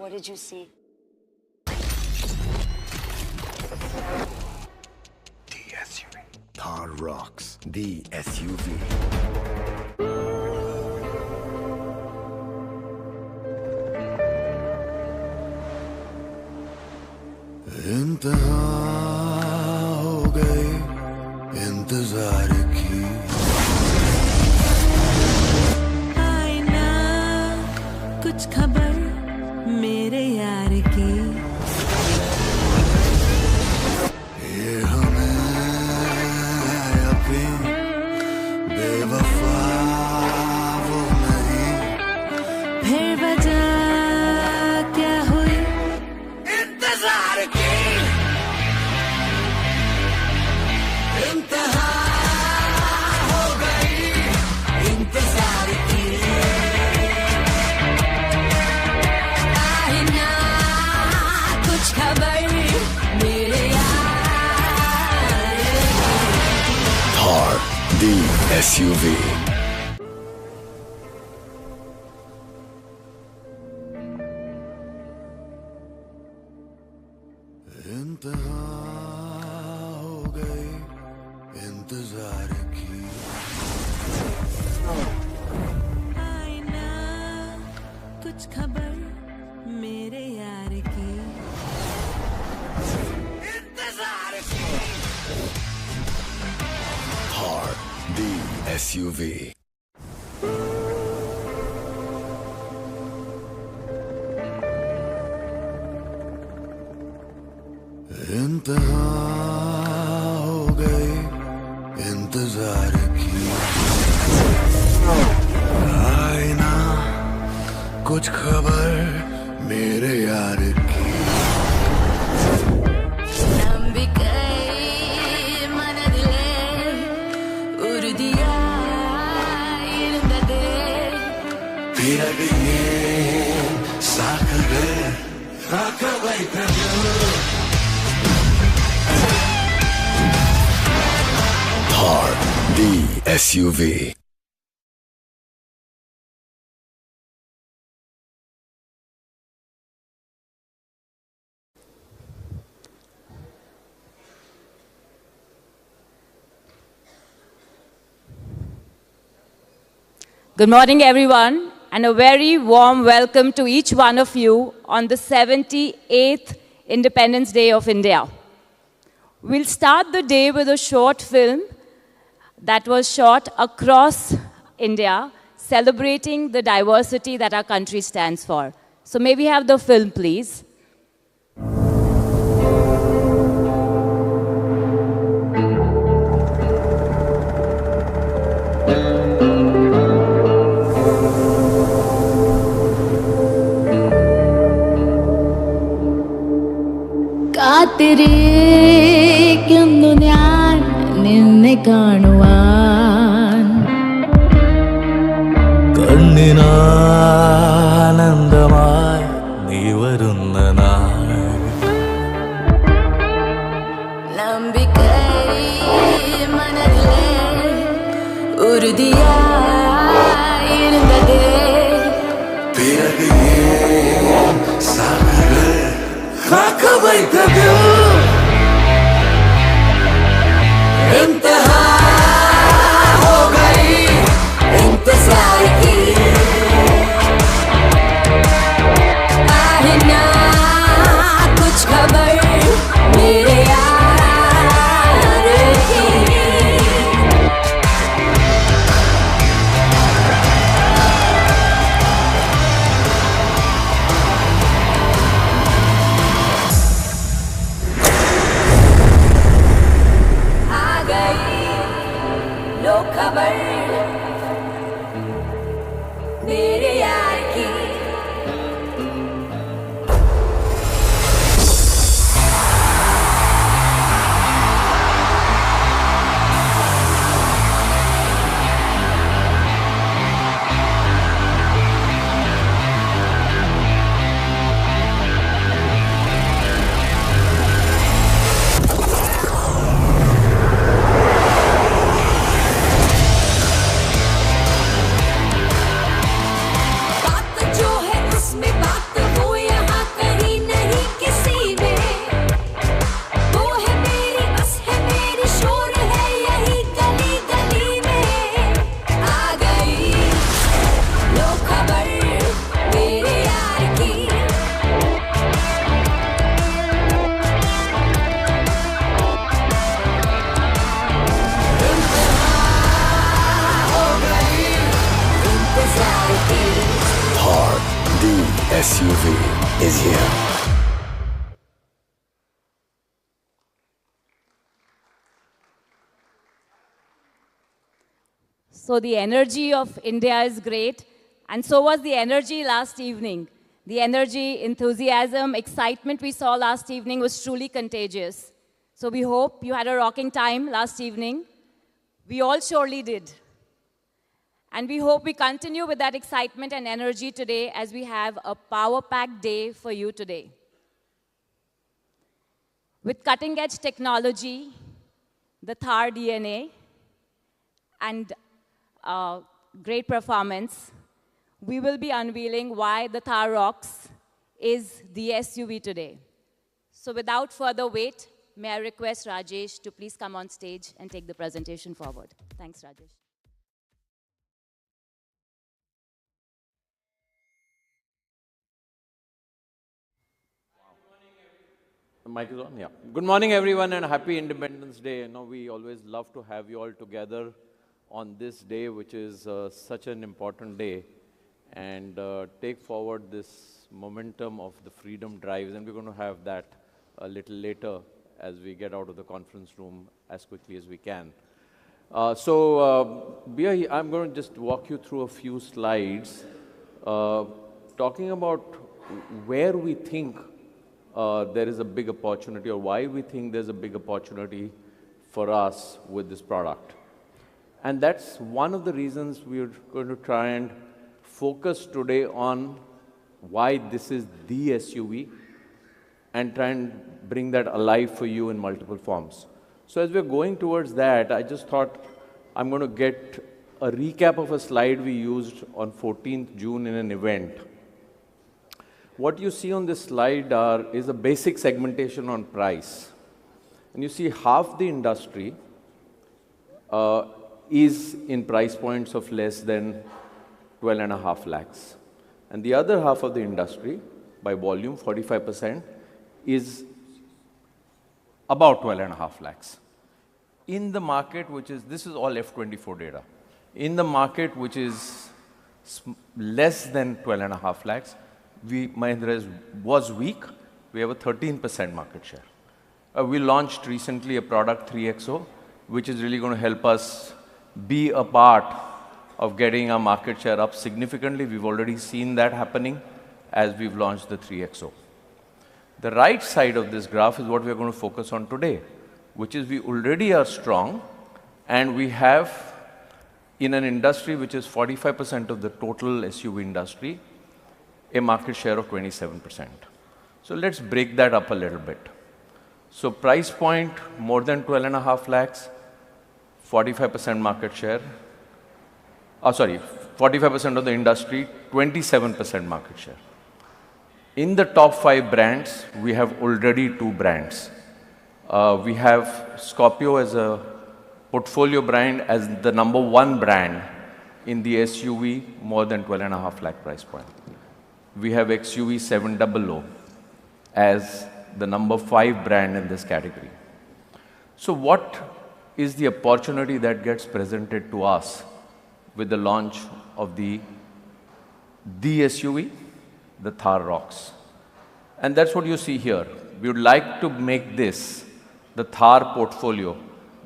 What did you see? The SUV. Thar ROXX, the SUV. इंतहा हो गई इंतजार की आईना कुछ खबर मेरे यार की ये हमें यकीन बेवफा वो नहीं फिर वजह क्या हुई इंतजार की इंतहा हो गई इंतजार की आईना कुछ खबर मेरे यार Thar, the SUV. इंतहा हो गई इंतजार की आईना कुछ खबर मेरे यार की इंतजार की Thar, the SUV. इंतहा हो गई इंतजार की आईना कुछ खबर मेरे यार की നമ്പിക്കൈ മനതിലെ ഉറുദിയാ ഇരുന്നതേ പിറകിയേ സാക്കവേ ആക്കവൈ Thar, the SUV. Good morning, everyone, and a very warm welcome to each one of you on the 78th Independence Day of India. We'll start the day with a short film that was shot across India, celebrating the diversity that our country stands for. So may we have the film, please? കാത്തിരിക്കുന്നു ഞാൻ നിന്നെ കാണുവാൻ കണ്ണിനാനന്ദമായി നീ വരുന്ന നാൾ നമ്പിക്കൈ മനതിലെ ഉറുദിയാ ഇരുന്നതേ പിറകിയേ സാക്കവേ ആക്കവൈ इंतहा हो गई इंतजार की आईना कुछ खबर मेरे यार की आ गई लो खबर SUV is here. So the energy of India is great, and so was the energy last evening. The energy, enthusiasm, excitement we saw last evening was truly contagious. So we hope you had a rocking time last evening. We all surely did. And we hope we continue with that excitement and energy today as we have a power-packed day for you today. With cutting-edge technology, the Thar DNA, and great performance, we will be unveiling why the Thar ROXX is the SUV today. So without further wait, may I request Rajesh to please come on stage and take the presentation forward. Thanks, Rajesh. The mic is on? Yeah. Good morning, everyone, and happy Independence Day. You know, we always love to have you all together on this day, which is such an important day, and take forward this momentum of the freedom drives. And we're going to have that a little later as we get out of the conference room as quickly as we can. I'm going to just walk you through a few slides talking about where we think there is a big opportunity, or why we think there's a big opportunity for us with this product. And that's one of the reasons we're going to try and focus today on why this is the SUV and try and bring that alive for you in multiple forms. So as we're going towards that, I just thought I'm going to get a recap of a slide we used on 14th June in an event. What you see on this slide is a basic segmentation on price. And you see half the industry is in price points of less than 12.5 lakhs. And the other half of the industry, by volume, 45%, is about 12.5 lakhs. In the market, which is, this is all F24 data, in the market which is less than 12.5 lakhs, Mahindra was weak. We have a 13% market share. We launched recently a product 3XO, which is really going to help us be a part of getting our market share up significantly. We've already seen that happening as we've launched the 3XO. The right side of this graph is what we're going to focus on today, which is we already are strong, and we have, in an industry which is 45% of the total SUV industry, a market share of 27%. So let's break that up a little bit. So price point, more than 12.5 lakhs, 45% market share. 45% of the industry, 27% market share. In the top 5 brands, we have already 2 brands. We have Scorpio as a portfolio brand, as the #1 brand in the SUV, more than 12.5 lakh price point. We have XUV 700 as the #5 brand in this category. So what is the opportunity that gets presented to us with the launch of the SUV, the Thar ROXX? And that's what you see here. We would like to make this, the Thar portfolio,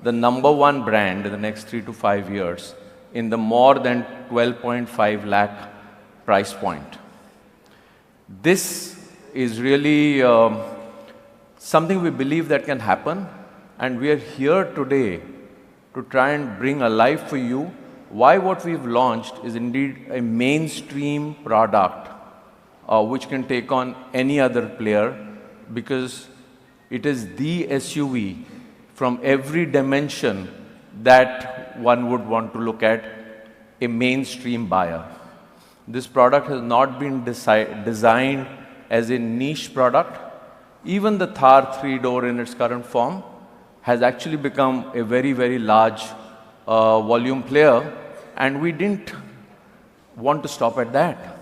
the #1 brand in the next 3 to 5 years in the more than 12.5 lakh price point. This is really something we believe that can happen, and we are here today to try and bring alive for you why what we've launched is indeed a mainstream product which can take on any other player, because it is the SUV from every dimension that one would want to look at a mainstream buyer. This product has not been designed as a niche product. Even the Thar 3-door in its current form has actually become a very, very large volume player, and we didn't want to stop at that.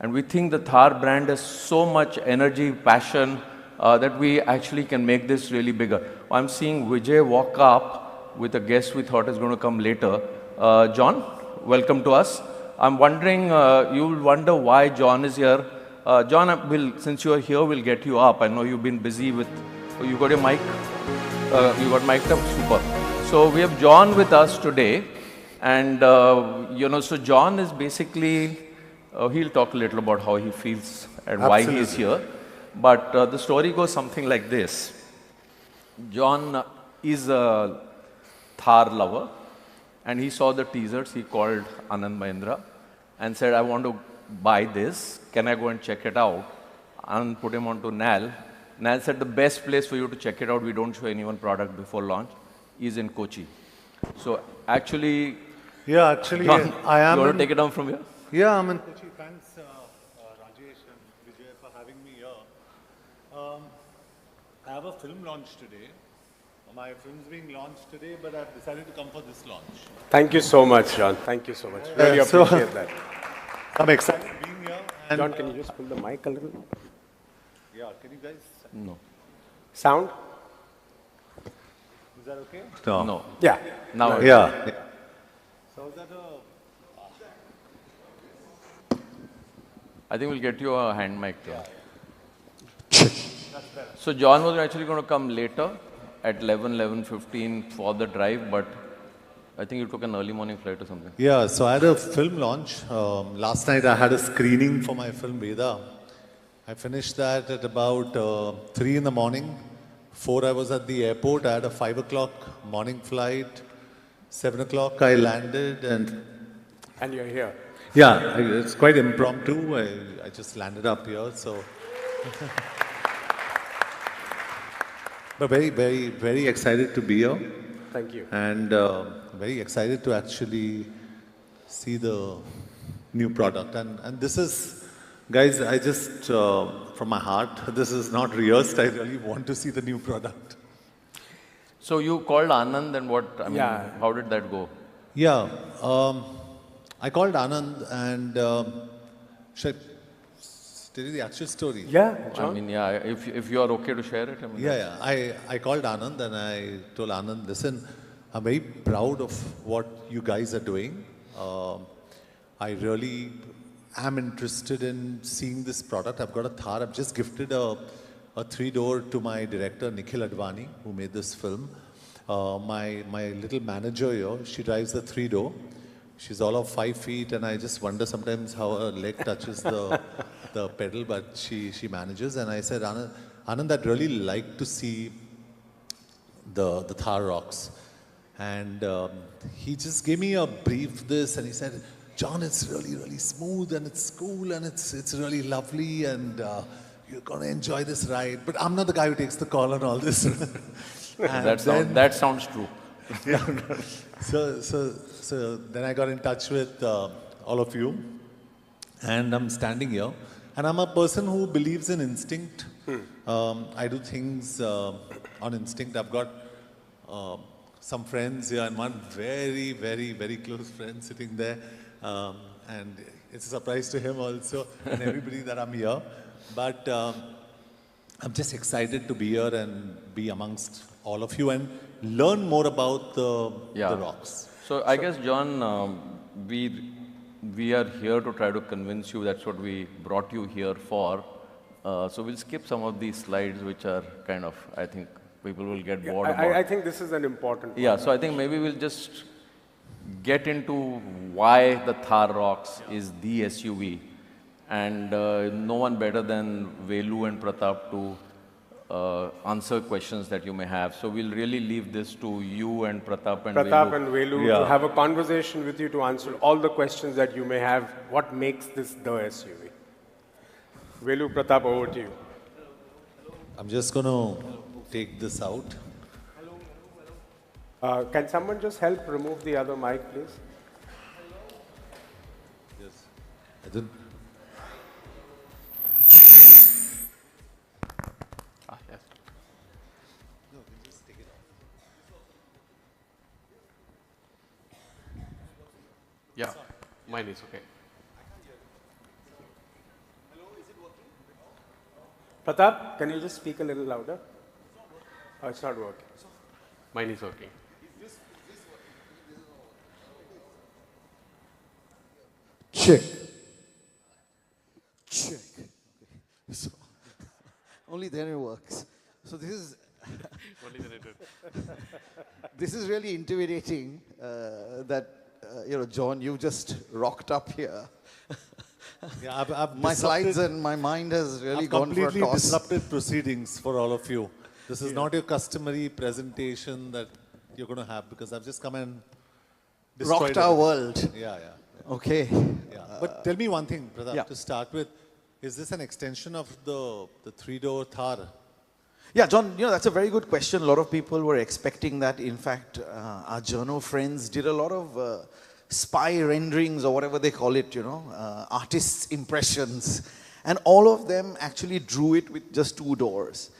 And we think the Thar brand has so much energy, passion, that we actually can make this really bigger. I'm seeing Vijay walk up with a guest we thought is going to come later. John, welcome to us. I'm wondering, you'll wonder why John is here. John, since you are here, we'll get you up. I know you've been busy with, you got your mic? You got mic'd up? Super. So we have John with us today. And, so John is basically, he'll talk a little about how he feels and why he is here. But the story goes something like this. John is a Thar lover. And he saw the teasers. He called Anand Mahindra and said, I want to buy this. Can I go and check it out? Anand put him onto Nal. Nal said, the best place for you to check it out, we don't show anyone product before launch, is in Kochi. So actually, John, I am. You want to take it down from here? Yeah, I'm in Kochi. Thanks, Rajesh and Vijay, for having me here. I have a film launch today. My film's being launched today, but I've decided to come for this launch. Thank you so much, John. Thank you so much. Really appreciate that. I'm excited being here. And John, can you just pull the mic a little? Yeah, can you guys? No. Sound? Is that okay? No. Yeah. Now. Yeah. So is that I think we'll get you a hand mic too. So John was actually going to come later at 11:15 for the drive, but I think you took an early morning flight or something. Yeah, so I had a film launch. Last night I had a screening for my film Veda. I finished that at about 3 in the morning. 4 I was at the airport. I had a 5 o'clock morning flight. 7 o'clock I landed and you're here. yeah, it's quite impromptu. I just landed up here, so. But very, very, very excited to be here. Thank you. And very excited to actually see the new product. And this is, guys, I just, from my heart, this is not rehearsed. I really want to see the new product. So you called Anand and how did that go? Yeah, I called Anand and should I tell you the actual story? Yeah, John. If you are okay to share it. I called Anand and I told Anand, listen, I'm very proud of what you guys are doing. I really am interested in seeing this product. I've got a Thar. I've just gifted a 3-door to my director, Nikhil Advani, who made this film. My little manager here, she drives the 3-door. She's all of 5 feet, and I just wonder sometimes how her leg touches the pedal, but she manages. And I said, Anand, I'd really like to see the Thar ROXX. And he just gave me a brief this, and he said, John, it's really, really smooth, and it's cool, and it's really lovely, and you're going to enjoy this ride. But I'm not the guy who takes the call on all this. That sounds true. Yeah. So then I got in touch with all of you, and I'm standing here. And I'm a person who believes in instinct. I do things on instinct. I've got some friends here, and one very, very, very close friend sitting there. And it's a surprise to him also, and everybody that I'm here. But I'm just excited to be here and be amongst all of you and learn more about the ROXX. So I guess, John, we are here to try to convince you. That's what we brought you here for. So we'll skip some of these slides, which are kind of, I think, people will get bored about. I think this is an important point. Yeah, so I think maybe we'll just get into why the Thar ROXX is the SUV. And no one better than Velu and Pratap to answer questions that you may have. So we'll really leave this to you and Pratap and Velu to have a conversation with you to answer all the questions that you may have. What makes this the SUV? Velu, Pratap, over to you. I'm just going to take this out. Can someone just help remove the other mic, please? Yes. I didn't. Yes. No, we just take it off. Yeah, mine is okay. Hello, is it working? Pratap, can you just speak a little louder? Oh, it's not working. Mine is working. Check. Check. Only then it works. So this is this is really intimidating. John, you just rocked up here. Yeah, I've My slides and my mind has really I've gone for a completely toss. disrupted proceedings for all of you. This is not your customary presentation that you're going to have because I've just come and destroyed Rocked our everything. world. Yeah. Okay. Yeah. But tell me one thing, Pratap, Yeah. to start with. Is this an extension of the three-door Thar? Yeah, John, that's a very good question. A lot of people were expecting that. In fact, our journo friends did a lot of spy renderings or whatever they call it, artists' impressions. And all of them actually drew it with just 2 doors.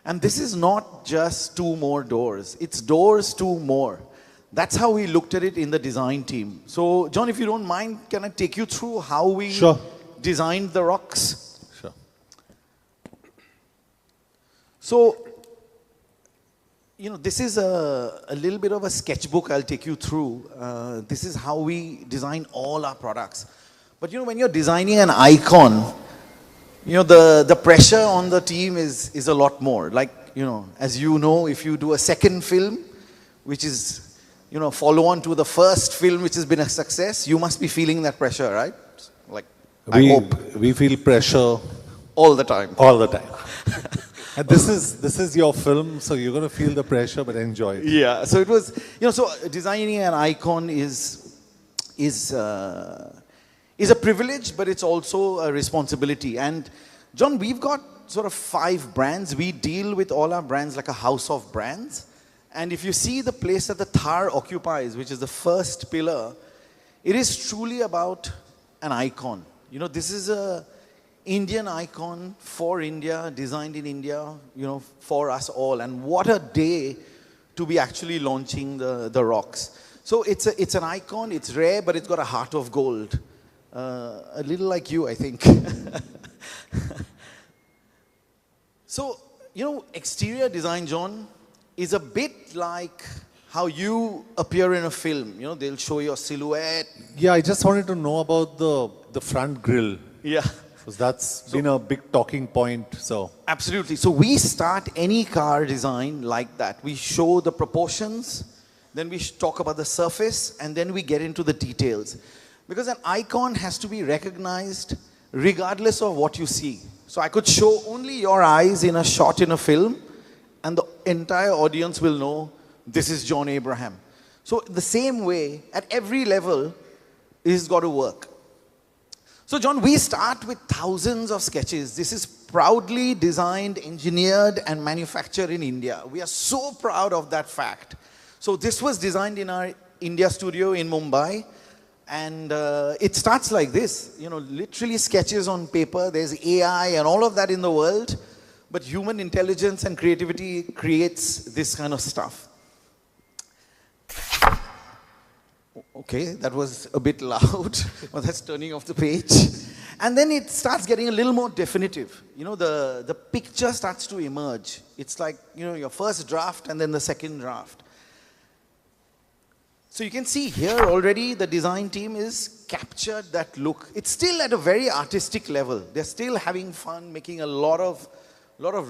And this is not just 2 more doors. It's doors 2 more. That's how we looked at it in the design team. So, John, if you don't mind, can I take you through how we designed the ROXX? Sure. So, this is a little bit of a sketchbook I'll take you through. This is how we design all our products. But, when you're designing an icon, the pressure on the team is a lot more. Like, as you know, if you do a second film, which is, follow on to the first film, which has been a success, you must be feeling that pressure, right? Like, I hope. We feel pressure all the time. All the time. And this is your film, so you're going to feel the pressure, but enjoy it. Yeah. So it was, so designing an icon is a privilege, but it's also a responsibility. And John, we've got sort of 5 brands. We deal with all our brands like a house of brands. And if you see the place that the Thar occupies, which is the first pillar, it is truly about an icon. This is a Indian icon for India, designed in India, for us all. And what a day to be actually launching the ROXX. So it's an icon, it's rare, but it's got a heart of gold. A little like you, I think. So, exterior design, John, is a bit like how you appear in a film. They'll show your silhouette. Yeah, I just wanted to know about the front grille. Yeah. Because that's been a big talking point. So absolutely. So we start any car design like that. We show the proportions, then we talk about the surface, and then we get into the details. Because an icon has to be recognized regardless of what you see. So I could show only your eyes in a shot in a film, and the entire audience will know this is John Abraham. So the same way, at every level, it's got to work. So John, we start with thousands of sketches. This is proudly designed, engineered, and manufactured in India. We are so proud of that fact. So this was designed in our India studio in Mumbai. And it starts like this, literally sketches on paper. There's AI and all of that in the world. But human intelligence and creativity creates this kind of stuff. Okay, that was a bit loud. Well, that's turning off the page. And then it starts getting a little more definitive. The picture starts to emerge. It's like, your first draft and then the second draft. So you can see here already the design team is captured that look. It's still at a very artistic level. They're still having fun, making a lot of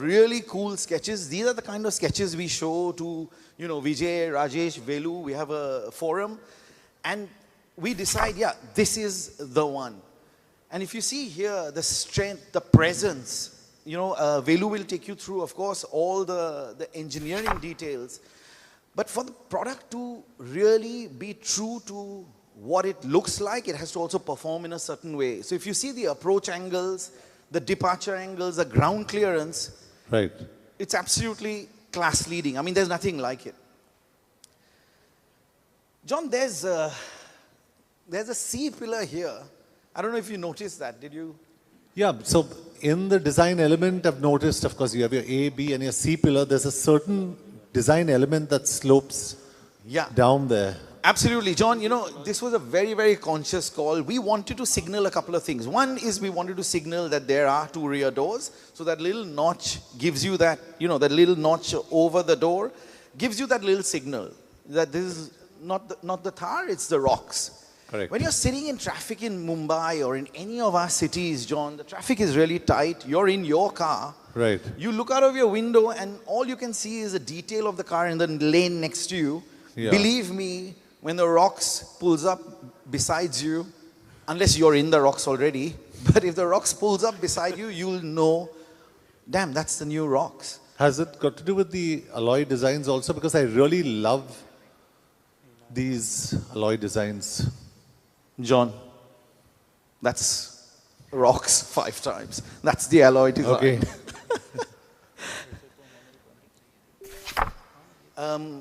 really cool sketches. These are the kind of sketches we show to, Vijay, Rajesh, Velu. We have a forum. And we decide, this is the one. And if you see here, the strength, the presence, Velu will take you through, of course, all the engineering details. But for the product to really be true to what it looks like, it has to also perform in a certain way. So if you see the approach angles, the departure angles, the ground clearance, right, it's absolutely class leading. I mean, there's nothing like it. John, there's a C pillar here. I don't know if you noticed that. Did you? Yeah, so in the design element, I've noticed, of course, you have your A, B, and your C pillar. There's a certain design element that slopes down there. Absolutely. John, this was a very, very conscious call. We wanted to signal a couple of things. One is we wanted to signal that there are 2 rear doors. So that little notch gives you that, that little notch over the door gives you that little signal that this is not the Thar, it's the ROXX. Correct. When you're sitting in traffic in Mumbai or in any of our cities, John, the traffic is really tight. You're in your car. Right. You look out of your window and all you can see is a detail of the car in the lane next to you. Yeah. Believe me, when the ROXX pulls up besides you, unless you're in the ROXX already, but if the ROXX pulls up beside you, you'll know, damn, that's the new ROXX. Has it got to do with the alloy designs also? Because I really love these alloy designs. John, that's ROXX 5 times. That's the alloy design. Okay.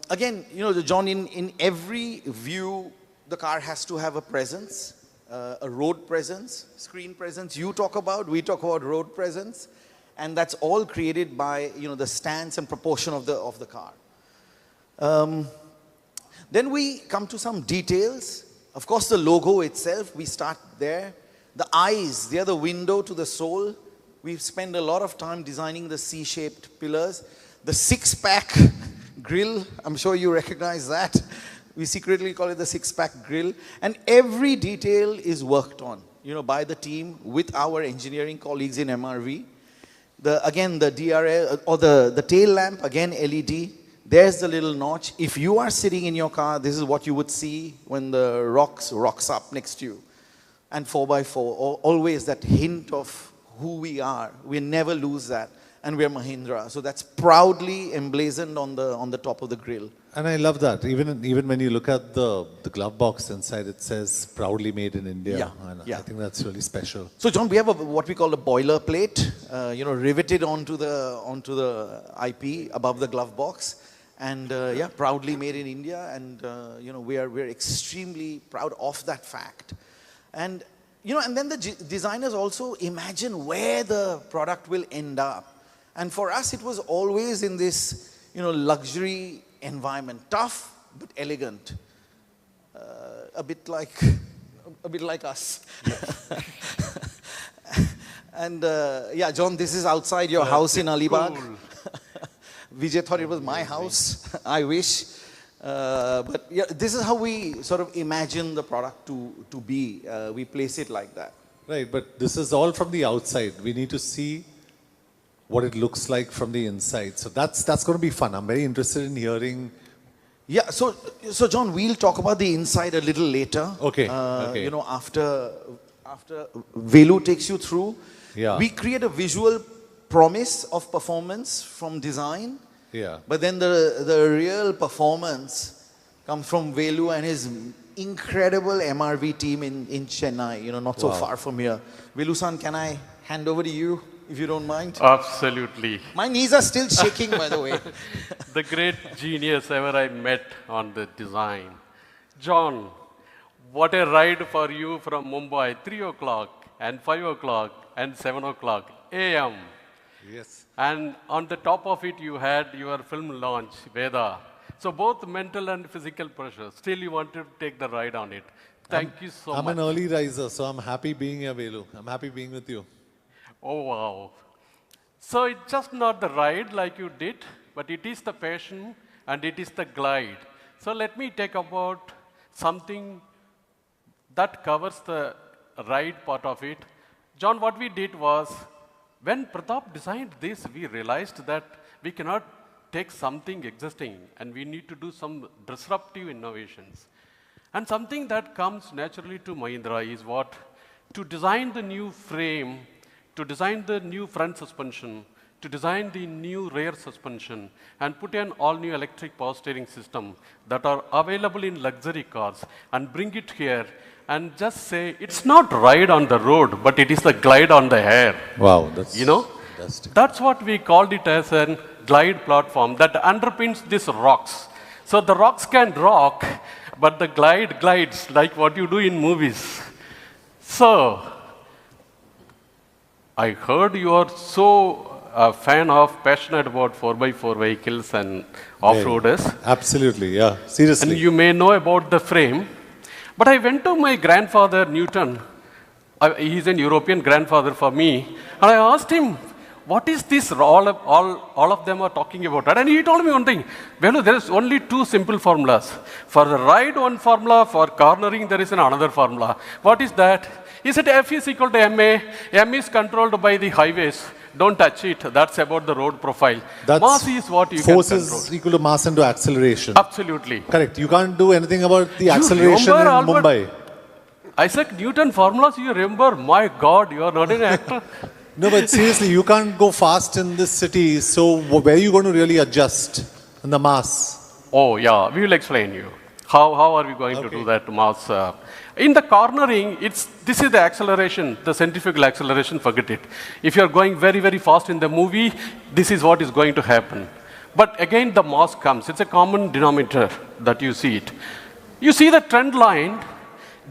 Again, you know, John, in every view, the car has to have a presence, a road presence, screen presence. You talk about, we talk about road presence. And that's all created by, you know, the stance and proportion of the car. Then we come to some details. Of course, the logo itself, we start there. The eyes, they are the window to the soul. We've spent a lot of time designing the C-shaped pillars. The six-pack grill, I'm sure you recognize that. We secretly call it the six-pack grill. And every detail is worked on, you know, by the team with our engineering colleagues in MRV. Again, the DRL, or the tail lamp, again, LED. There's the little notch. If you are sitting in your car, this is what you would see when the ROXX rocks up next to you. And 4x4, always that hint of who we are. We never lose that. And we're Mahindra. So that's proudly emblazoned on the top of the grill. And I love that. Even when you look at the glove box inside, it says proudly made in India. Yeah, And yeah. I think that's really special. So John, we have what we call a boiler plate, you know, riveted onto the IP above the glove box. And yeah, proudly made in India. And you know, we're extremely proud of that fact. And you know, and then the designers also imagine where the product will end up. And for us, it was always in this, you know, luxury environment, tough but elegant, a bit like us. And yeah, John, this is outside your house in Alibag. Cool. Vijay thought it was my house. I wish. But yeah, this is how we sort of imagine the product to be. We place it like that. Right, but this is all from the outside. We need to see what it looks like from the inside. So that's going to be fun. I'm very interested in hearing. Yeah, so John, we'll talk about the inside a little later. Okay. Okay. You know, after Velu takes you through, Yeah. we create a visual promise of performance from design. Yeah. But then the real performance comes from Velu and his incredible MRV team in Chennai, you know, not so far from here. Velu-san, can I hand over to you, if you don't mind? Absolutely. My knees are still shaking, by the way. The great genius ever I met on the design. John, what a ride for you from Mumbai, 3 o'clock and 5 o'clock and 7 o'clock a.m. Yes. And on the top of it, you had your film launch, Veda. So both mental and physical pressure. Still, you wanted to take the ride on it. Thank you so much. I'm an early riser, so I'm happy being here, Velu. I'm happy being with you. Oh, wow. So it's just not the ride like you did, but it is the passion and it is the glide. So let me take about something that covers the ride part of it. John, what we did was, when Pratap designed this, we realized that we cannot take something existing and we need to do some disruptive innovations. And something that comes naturally to Mahindra is what? To design the new frame, to design the new front suspension, to design the new rear suspension, and put an all-new electric power steering system that are available in luxury cars and bring it here and just say, it's not ride on the road, but it is the glide on the air. Wow, that's, you know, fantastic. That's what we called it as a glide platform that underpins this ROXX. So the ROXX can rock, but the glide glides like what you do in movies. So, I heard you are so a fan of, passionate about 4x4 vehicles and off-roaders. Absolutely, yeah, seriously. And you may know about the frame. But I went to my grandfather, Newton. He's an European grandfather for me. And I asked him, what is this all of them are talking about? And he told me one thing, Velu, there is only two simple formulas. For the ride, one formula, for cornering, there is another formula. What is that? He said F is equal to MA, M is controlled by the highways. Don't touch it, that's about the road profile. That's mass is what you can control. Force is equal to mass into acceleration. Absolutely. Correct, you can't do anything about the You acceleration in remember, Albert? Mumbai. Isaac Newton formulas, you remember? My God, you are not an actor. No, but seriously, you can't go fast in this city, so where are you going to really adjust in the mass? Oh, yeah, we will explain you. How are we going to do that mass? In the cornering, this is the acceleration, the centrifugal acceleration, forget it. If you are going very, very fast in the movie, this is what is going to happen. But again, the mass comes. It's a common denominator that you see it. You see the trend line.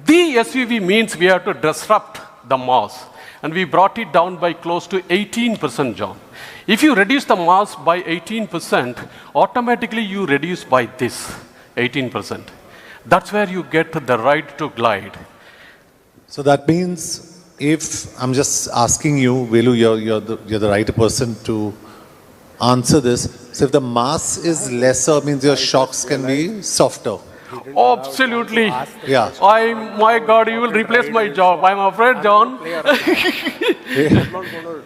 The SUV means we have to disrupt the mass. And we brought it down by close to 18%, John. If you reduce the mass by 18%, automatically you reduce by this 18%. That's where you get the right to glide. So that means, if I'm just asking you, Velu, you're the right person to answer this. So if the mass is lesser, means your shocks can be softer. Absolutely. Yeah. My God, you will replace my job. I'm afraid, John.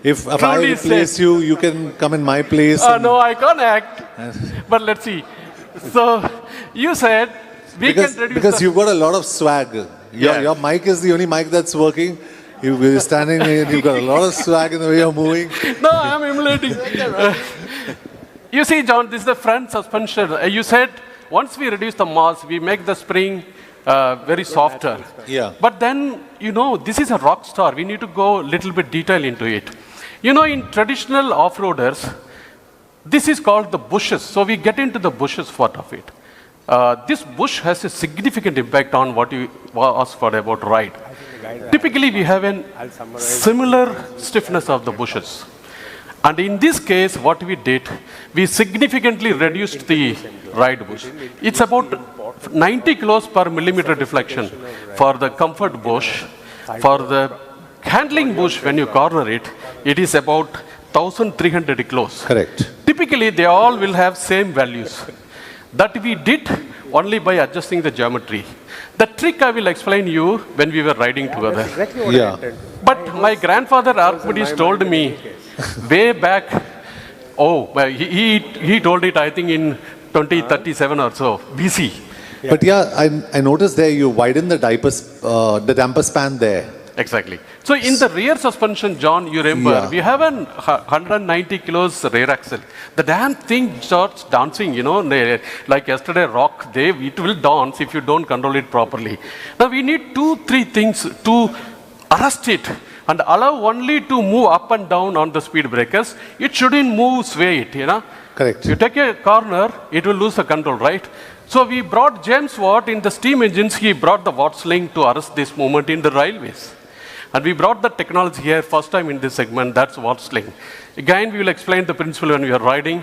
If I replace you, you can come in my place. No, I can't act. But let's see. So you said we can reduce because you've got a lot of swag. Your mic is the only mic that's working. You're standing there and you've got a lot of swag in the way you're moving. No, I'm emulating. You see, John, this is the front suspension. You said once we reduce the mass, we make the spring very softer. Yeah. But then, this is a rock star. We need to go a little bit detail into it. In traditional off-roaders, this is called the bushes. So we get into the bushes part of it. This bush has a significant impact on what you asked for about ride. Typically, we have a similar stiffness of the bushes. And in this case, what we did, we significantly reduced the ride bush. It's about 90 kilos per millimeter deflection for the comfort bush. For the handling bush, when you corner it, it is about 1,300 kilos. Correct. Typically, they all will have same values. That we did only by adjusting the geometry. The trick I will explain you when we were riding together. Yeah. But my grandfather Archimedes told me way back, he told it I think in 2037 or so, BC. But I noticed there you widen the damper span there. Exactly. So in the rear suspension, John, you remember, we have an 190 kilos rear axle. The damn thing starts dancing, like yesterday rock, it will dance if you don't control it properly. Now we need 2-3 things to arrest it and allow only to move up and down on the speed breakers. It shouldn't move, sway it, Correct. You take a corner, it will lose the control, right? So we brought James Watt in the steam engines, he brought the Watt sling to arrest this movement in the railways. And we brought the technology here first time in this segment, that's Watt sling. Again, we will explain the principle when we are riding.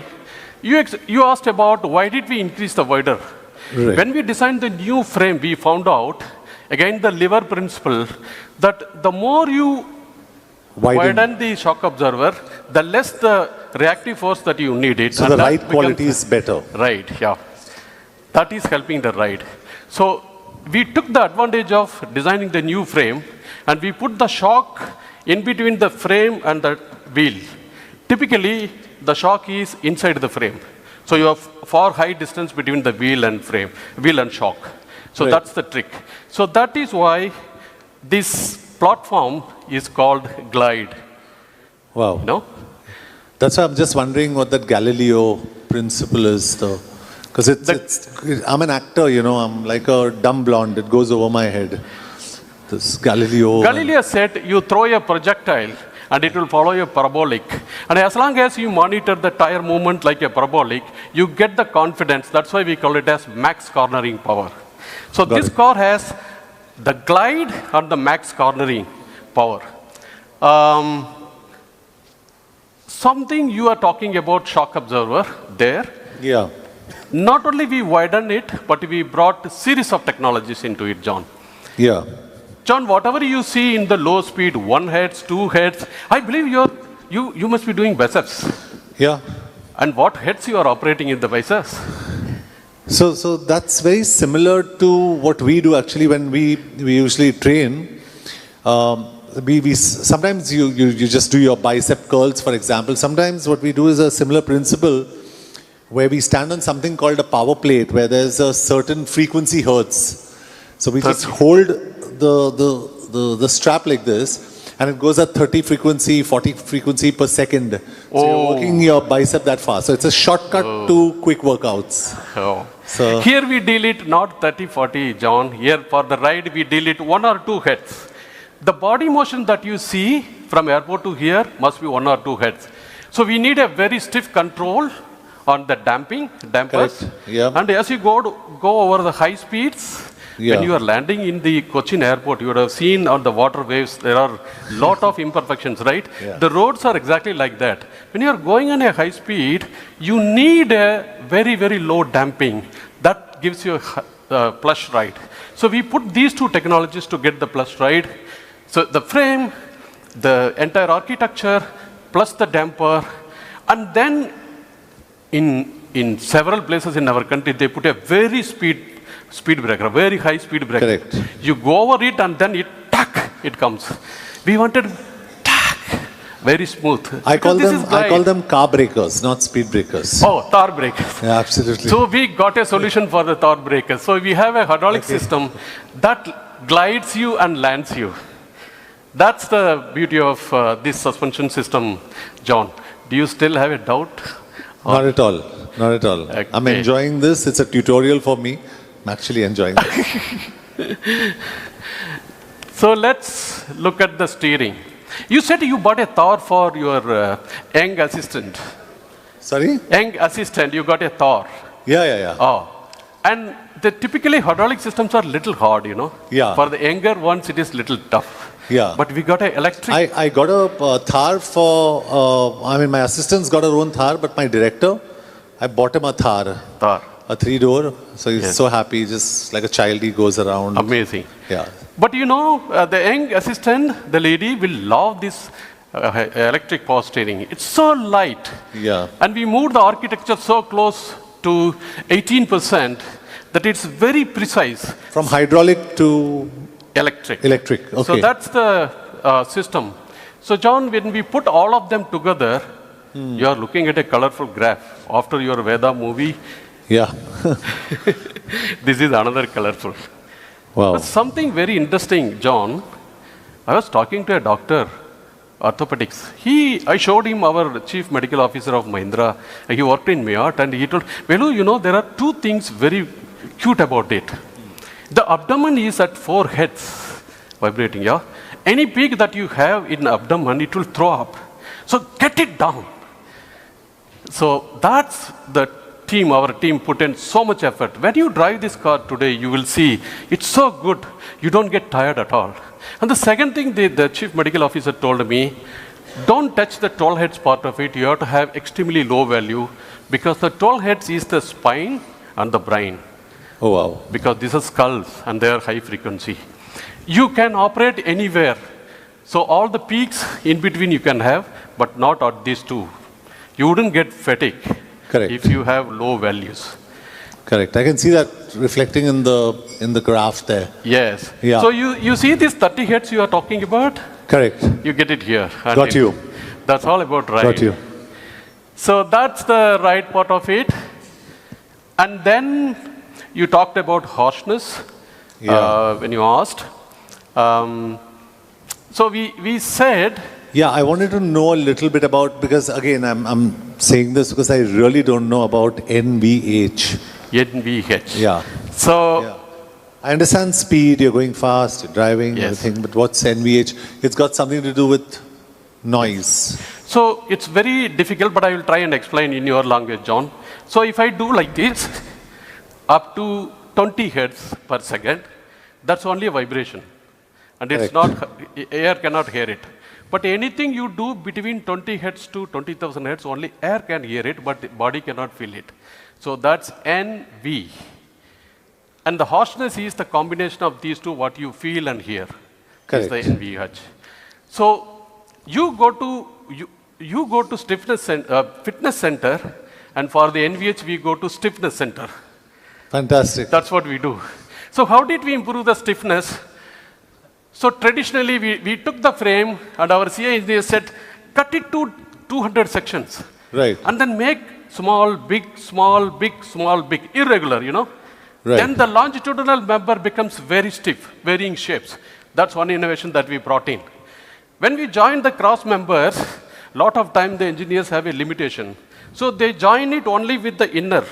You asked about why did we increase the wider? Right. When we designed the new frame, we found out, again the lever principle, that the more you widen the shock absorber, the less the reactive force that you need it. So the ride quality is better. Right, yeah. That is helping the ride. So we took the advantage of designing the new frame and we put the shock in between the frame and the wheel. Typically, the shock is inside the frame. So you have far high distance between the wheel and shock. So that's the trick. So that is why this platform is called glide. Wow. No? That's why I'm just wondering what that Galileo principle is, though. Because I'm an actor, I'm like a dumb blonde. It goes over my head. This Galileo. Galileo said you throw a projectile and it will follow a parabolic. And as long as you monitor the tire movement like a parabolic, you get the confidence. That's why we call it as max cornering power. So this car has the glide and the max cornering power. Something you are talking about shock absorber there. Yeah. Not only we widened it, but we brought a series of technologies into it, John. Yeah. John, whatever you see in the low speed, 1 hertz, 2 hertz, I believe you're you must be doing biceps. Yeah. And what heads you are operating in the biceps? So that's very similar to what we do actually when we usually train. We sometimes you just do your bicep curls, for example. Sometimes what we do is a similar principle where we stand on something called a power plate where there's a certain frequency hertz. So we just hold the strap like this and it goes at 30 frequency, 40 frequency per second. So you're working your bicep that fast. So it's a shortcut to quick workouts. Oh. So here we deal it not 30, 40, John. Here for the ride we deal it 1 or 2 heads. The body motion that you see from airport to here must be 1 or 2 heads. So we need a very stiff control on the dampers. Correct. Yeah. And as you go over the high speeds, when you are landing in the Cochin airport, you would have seen on the water waves, there are a lot of imperfections, right? Yeah. The roads are exactly like that. When you are going on a high speed, you need a very, very low damping. That gives you a plush ride. So we put these 2 technologies to get the plush ride. So the frame, the entire architecture, plus the damper, and then in several places in our country, they put a very speed breaker, a very high speed breaker. Correct. You go over it and then it comes. We wanted very smooth. I call them car breakers, not speed breakers. Oh, Thar breakers. Yeah, absolutely. So we got a solution for the Thar breakers. So we have a hydraulic system that glides you and lands you. That's the beauty of this suspension system, John. Do you still have a doubt? Not at all. Not at all. Okay. I'm enjoying this. It's a tutorial for me. I'm actually enjoying this. So let's look at the steering. You said you bought a Thar for your young assistant. Sorry? Young assistant, you got a Thar. Yeah. Oh. And typically hydraulic systems are little hard, you know. Yeah. For the younger ones, it is little tough. Yeah. But we got an electric. I got a Thar for, my assistant's got her own Thar, but my director, I bought him a Thar. A 3-door. So he's so happy, just like a child, he goes around. Amazing. Yeah. But you know, the young assistant, the lady will love this electric power steering. It's so light. Yeah. And we moved the architecture so close to 18% that it's very precise. From hydraulic to electric. Okay. So that's the system. So John, when we put all of them together, you are looking at a colorful graph. After your Veda movie, yeah. this is another colorful. Wow. But something very interesting, John. I was talking to a doctor, orthopedics. I showed him our chief medical officer of Mahindra. He worked in Mayot and he told, Velu, you know, there are 2 things very cute about it. The abdomen is at 4 heads vibrating, yeah? Any peak that you have in abdomen, it will throw up. So get it down. So that's the team, our team put in so much effort. When you drive this car today, you will see it's so good. You don't get tired at all. And the second thing the chief medical officer told me, don't touch the 12 heads part of it. You have to have extremely low value because the 12 heads is the spine and the brain. Oh, wow. Because these are skulls and they are high frequency. You can operate anywhere. So all the peaks in between you can have, but not at these 2. You wouldn't get fatigue. Correct. If you have low values. Correct. I can see that reflecting in the graph there. Yes. Yeah. So you see these 30 heads you are talking about? Correct. You get it here. Got you. That's all about ride. Got you. So that's the ride part of it. And then you talked about harshness when you asked. So we said... Yeah, I wanted to know a little bit about, because again, I'm saying this because I really don't know about NVH. NVH. Yeah. So... Yeah. I understand speed, you're going fast, you're driving, Yes. everything, but what's NVH? It's got something to do with noise. So it's very difficult, but I will try and explain in your language, John. So if I do like this, up to 20 hertz per second, that's only a vibration. And it's Correct. not, air cannot hear it. But anything you do between 20 hertz to 20,000 hertz, only air can hear it, but the body cannot feel it. So that's NV. And the harshness is the combination of these 2, what you feel and hear. Correct. Is the NVH. So you go to, you go to fitness center, and for the NVH, we go to stiffness center. Fantastic. That's what we do. So how did we improve the stiffness? So traditionally, we took the frame, and our CA engineer said, cut it to 200 sections. Right. And then make small, big, small, big, small, big, irregular, you know. Right. Then the longitudinal member becomes very stiff, varying shapes. That's one innovation that we brought in. When we join the cross members, lot of time the engineers have a limitation. So they join it only with the inner.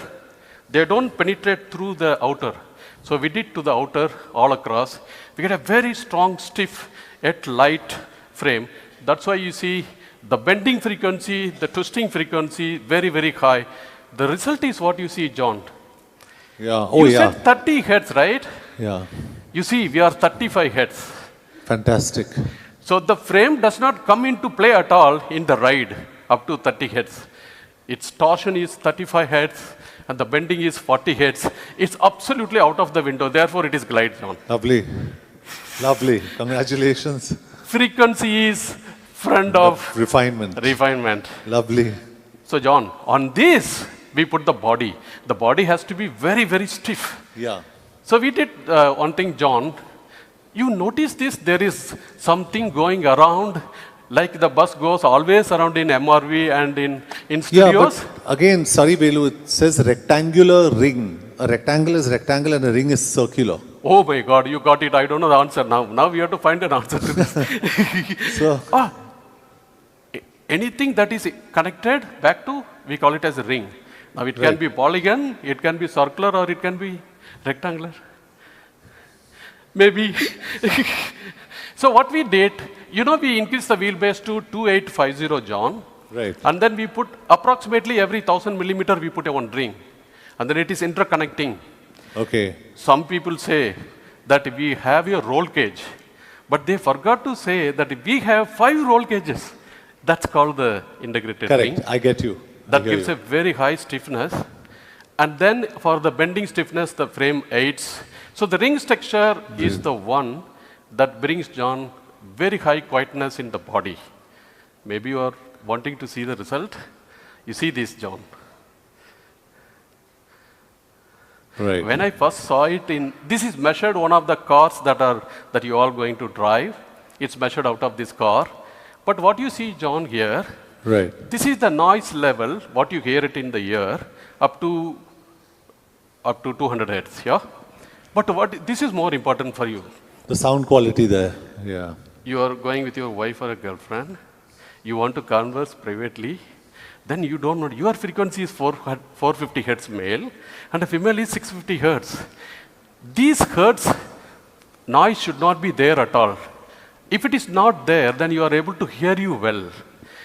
They don't penetrate through the outer. So we did to the outer all across. We get a very strong, stiff, yet light frame. That's why you see the bending frequency, the twisting frequency, very, very high. The result is what you see, John. Yeah. Oh, you yeah. said 30 heads, right? Yeah. You see, we are 35 heads. Fantastic. So the frame does not come into play at all in the ride up to 30 heads. Its torsion is 35 heads, and the bending is 40 heads. It's absolutely out of the window. Therefore, it is glide, John. Lovely. Lovely. Congratulations. Frequency is front of Refinement. refinement. Lovely. So, John, on this, we put the body. The body has to be very, very stiff. Yeah. So we did one thing, John. You notice this, there is something going around, like the bus goes always around in MRV and in studios. Yeah, but again, sorry, Velu, it says rectangular ring. A rectangle is rectangle and a ring is circular. Oh my God, you got it. I don't know the answer now. Now we have to find an answer to this. So, Anything that is connected back to, we call it as a ring. Now it can be polygon, it can be circular, or it can be rectangular. Maybe. So what we did, you know, we increased the wheelbase to 2850, John. right. And then we put approximately every 1000 millimeter, we put a one ring. And then it is interconnecting. Okay. Some people say that we have a roll cage, but they forgot to say that we have 5 roll cages. That's called the integrated ring. Correct. I get you. That gives a very high stiffness. And then for the bending stiffness, the frame aids. So the ring texture is the one that brings, John, very high quietness in the body. Maybe you are wanting to see the result. You see this, John. Right. When I first saw it this is measured one of the cars that you are going to drive. It's measured out of this car. But what you see, John, here, Right. this is the noise level, what you hear it in the ear, up to 200 hertz, yeah? But this is more important for you. The sound quality there. Yeah. You are going with your wife or a girlfriend, you want to converse privately, then you don't know, your frequency is 450 hertz male, and a female is 650 hertz. These hertz, noise should not be there at all. If it is not there, then you are able to hear you well.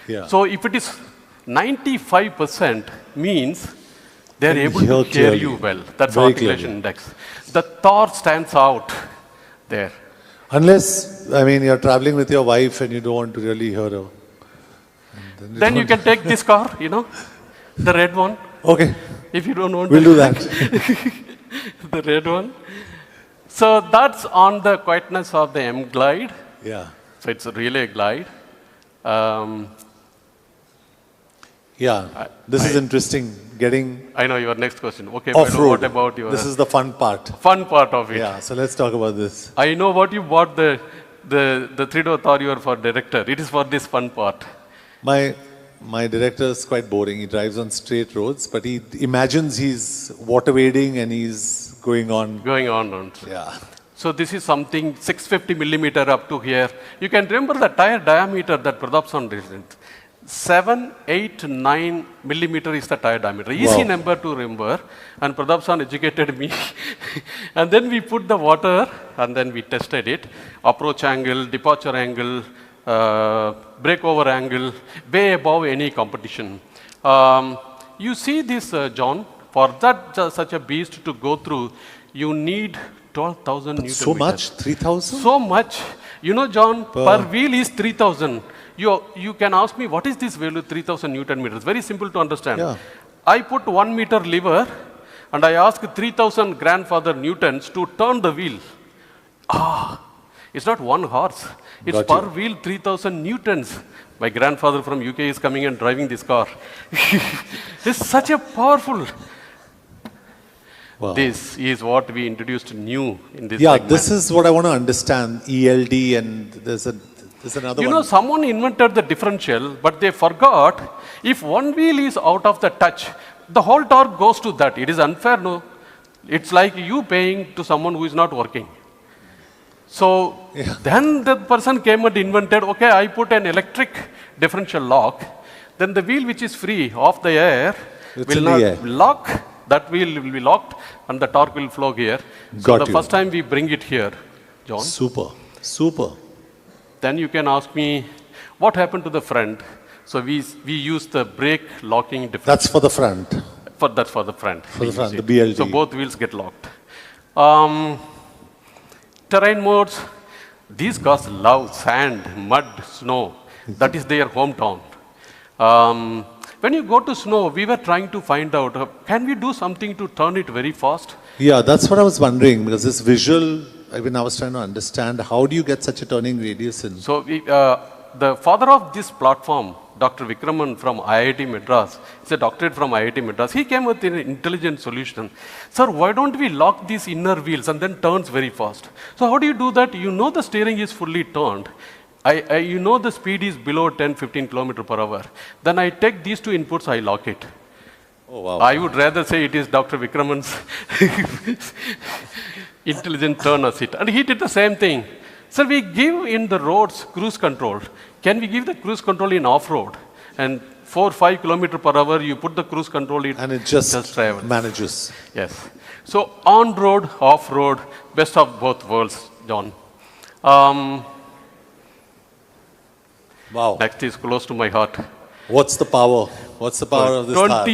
Yeah. So if it is 95% means they are Can able hear to hear clearly. you well. That's Very articulation clearly. index. The Thor stands out there. Unless, I mean, you're traveling with your wife and you don't want to really hear her. Then you can take this car, you know, the red one. Okay. If you don't want We'll to. do that. The red one. So that's on the quietness of the M glide. Yeah. So it's really a glide. Yeah. This is interesting. Getting I know your next question. Okay, but off-road. what about your This is the fun part. fun part of it? Yeah. So let's talk about this. I know what you bought the 3-door Thor you are for director. It is for this fun part. My director is quite boring. He drives on straight roads, but he imagines he's water wading and he's going on. Going on. Yeah. So this is something 650 millimeter up to here. You can remember the tire diameter that Pratapsan did. 7, 8, 9 millimeter is the tire diameter. Easy Wow. number to remember. And Pratapsan educated me. And then we put the water and then we tested it. Approach angle, departure angle, breakover angle, way above any competition. You see this, John, for that such a beast to go through, you need 12,000 Newton So meters. much? 3,000? So much. You know, John, per wheel is 3,000. You can ask me, what is this value, 3,000 Newton meters? Very simple to understand. Yeah. I put 1 meter lever and I ask 3,000 grandfather Newtons to turn the wheel. It's not 1 horse. It's Got per you. wheel 3,000 newtons. My grandfather from UK is coming and driving this car. It's such a powerful. Wow. This is what we introduced new in this Yeah, segment. this is what I want to understand. ELD and there's another You one. know, someone invented the differential, but they forgot if one wheel is out of the touch, the whole torque goes to that. It is unfair, no? It's like you paying to someone who is not working. So then the person came and invented, okay, I put an electric differential lock, then the wheel which is free off the air It's will in the not air. lock, that wheel will be locked and the torque will flow here. So Got the you. first time we bring it here, John, Super, super. then you can ask me, what happened to the front? So we use the brake locking differential. That's for the front. That's for the front. For the we front, use the it. BLD. So both wheels get locked. Terrain modes, these guys love sand, mud, snow. That is their hometown. When you go to snow, we were trying to find out, can we do something to turn it very fast? Yeah, that's what I was wondering because this visual, I was trying to understand how do you get such a turning radius in? So the father of this platform, Dr. Vikraman from IIT Madras, he's a doctorate from IIT Madras, he came with an intelligent solution. Sir, why don't we lock these inner wheels and then turns very fast? So how do you do that? You know the steering is fully turned. You know the speed is below 10, 15 km per hour. Then I take these two inputs, I lock it. Oh, wow. I would rather say it is Dr. Vikraman's intelligent turn assist. And he did the same thing. Sir, we give in the roads cruise control. Can we give the cruise control in off-road? And 4, 5 km per hour, you put the cruise control in. And it just travels. manages. Yes. So on-road, off-road, best of both worlds, John. Wow. Next is close to my heart. What's the power? What's the power of this car?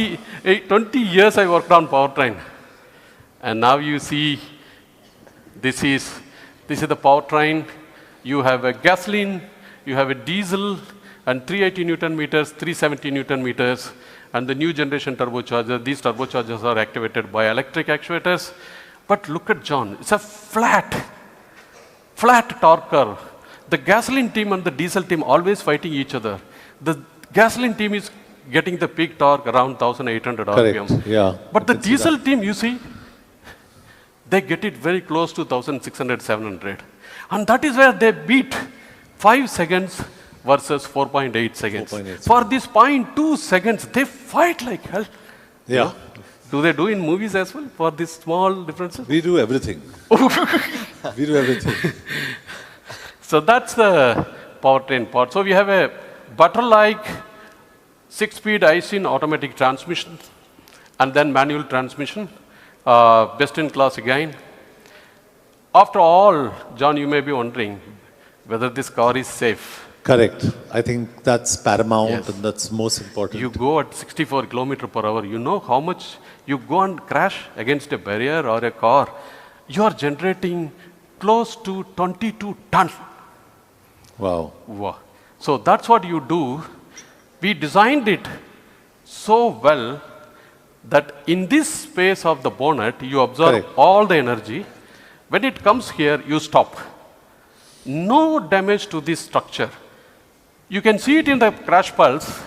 20 years I worked on powertrain. And now you see, this is the powertrain. You have a gasoline, you have a diesel, and 380 Newton meters, 370 Newton meters, and the new generation turbocharger. These turbochargers are activated by electric actuators. But look at John, it's a flat torque curve. The gasoline team and the diesel team always fighting each other. The gasoline team is getting the peak torque around 1,800 RPM. Correct, yeah. But the I can see diesel that. team, you see, they get it very close to 1,600, 700. And that is where they beat 5 seconds versus 4.8 seconds. 4.8 For this 0.2 seconds, they fight like hell. Yeah. Do they do in movies as well for these small differences? We do everything. We do everything. So that's the powertrain part. So we have a butter-like 6-speed IC automatic transmission and then manual transmission. Best in class again. After all, John, you may be wondering whether this car is safe. Correct. I think that's paramount Yes. and that's most important. You go at 64 km per hour, you know how much you go and crash against a barrier or a car. You are generating close to 22 tons. Wow. Wow. So that's what you do. We designed it so well that in this space of the bonnet, you absorb Correct. all the energy. When it comes here, you stop. No damage to this structure. You can see it in the crash pulse.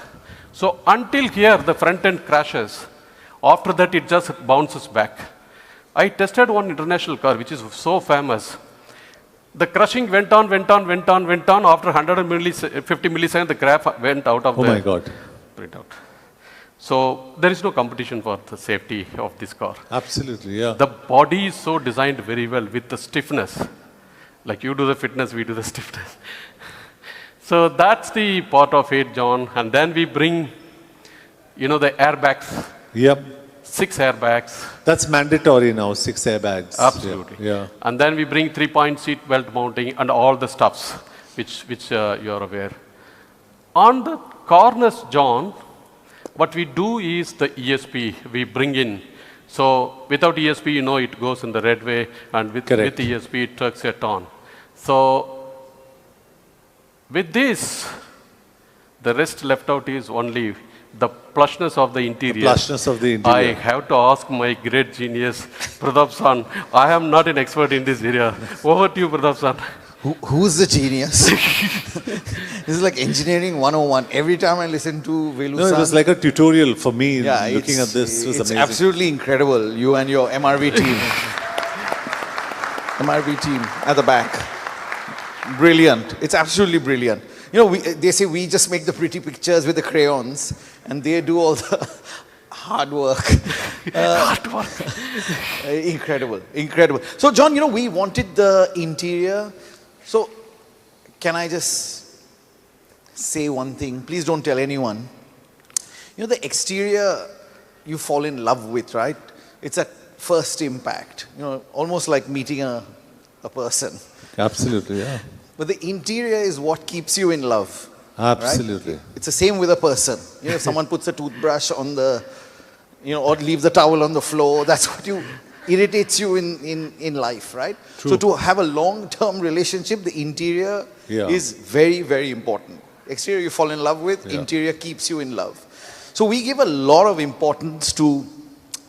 So until here, the front end crashes. After that, it just bounces back. I tested one international car, which is so famous. The crushing went on. After 150 milliseconds, the graph went out of Oh the my God. printout. So there is no competition for the safety of this car. Absolutely, yeah. The body is so designed very well with the stiffness. Like you do the fitness, we do the stiffness. So that's the part of it, John. And then we bring, the airbags. Yep. 6 airbags. That's mandatory now, 6 airbags. Absolutely. Yeah. And then we bring 3-point seat belt mounting and all the stuffs which you are aware. On the corners, John, what we do is the ESP we bring in. So without ESP, it goes in the red way, and with ESP, it trucks it on. So with this, the rest left out is only the plushness of the interior. The plushness of the interior. I have to ask my great genius, Pratap San. I am not an expert in this area. Over to you, Pratap San. Who's the genius? This is like engineering 101. Every time I listen to Velu No, it was like a tutorial for me looking at this. It was it's amazing. absolutely incredible. You and your MRV team. MRV team at the back. Brilliant. It's absolutely brilliant. You know, they say we just make the pretty pictures with the crayons and they do all the hard work. Hard work. Incredible, incredible. So John, you know, we wanted the interior. So can I just say one thing? Please don't tell anyone. You know, the exterior you fall in love with, right? It's a first impact. You know, almost like meeting a person. Absolutely, yeah. But the interior is what keeps you in love. Absolutely. Right? It's the same with a person. You know, if someone puts a toothbrush on the, you know, or leaves the towel on the floor, that's what irritates you in life, right? True. So to have a long-term relationship, the interior is very, very important. Exterior you fall in love with, interior keeps you in love. So we give a lot of importance to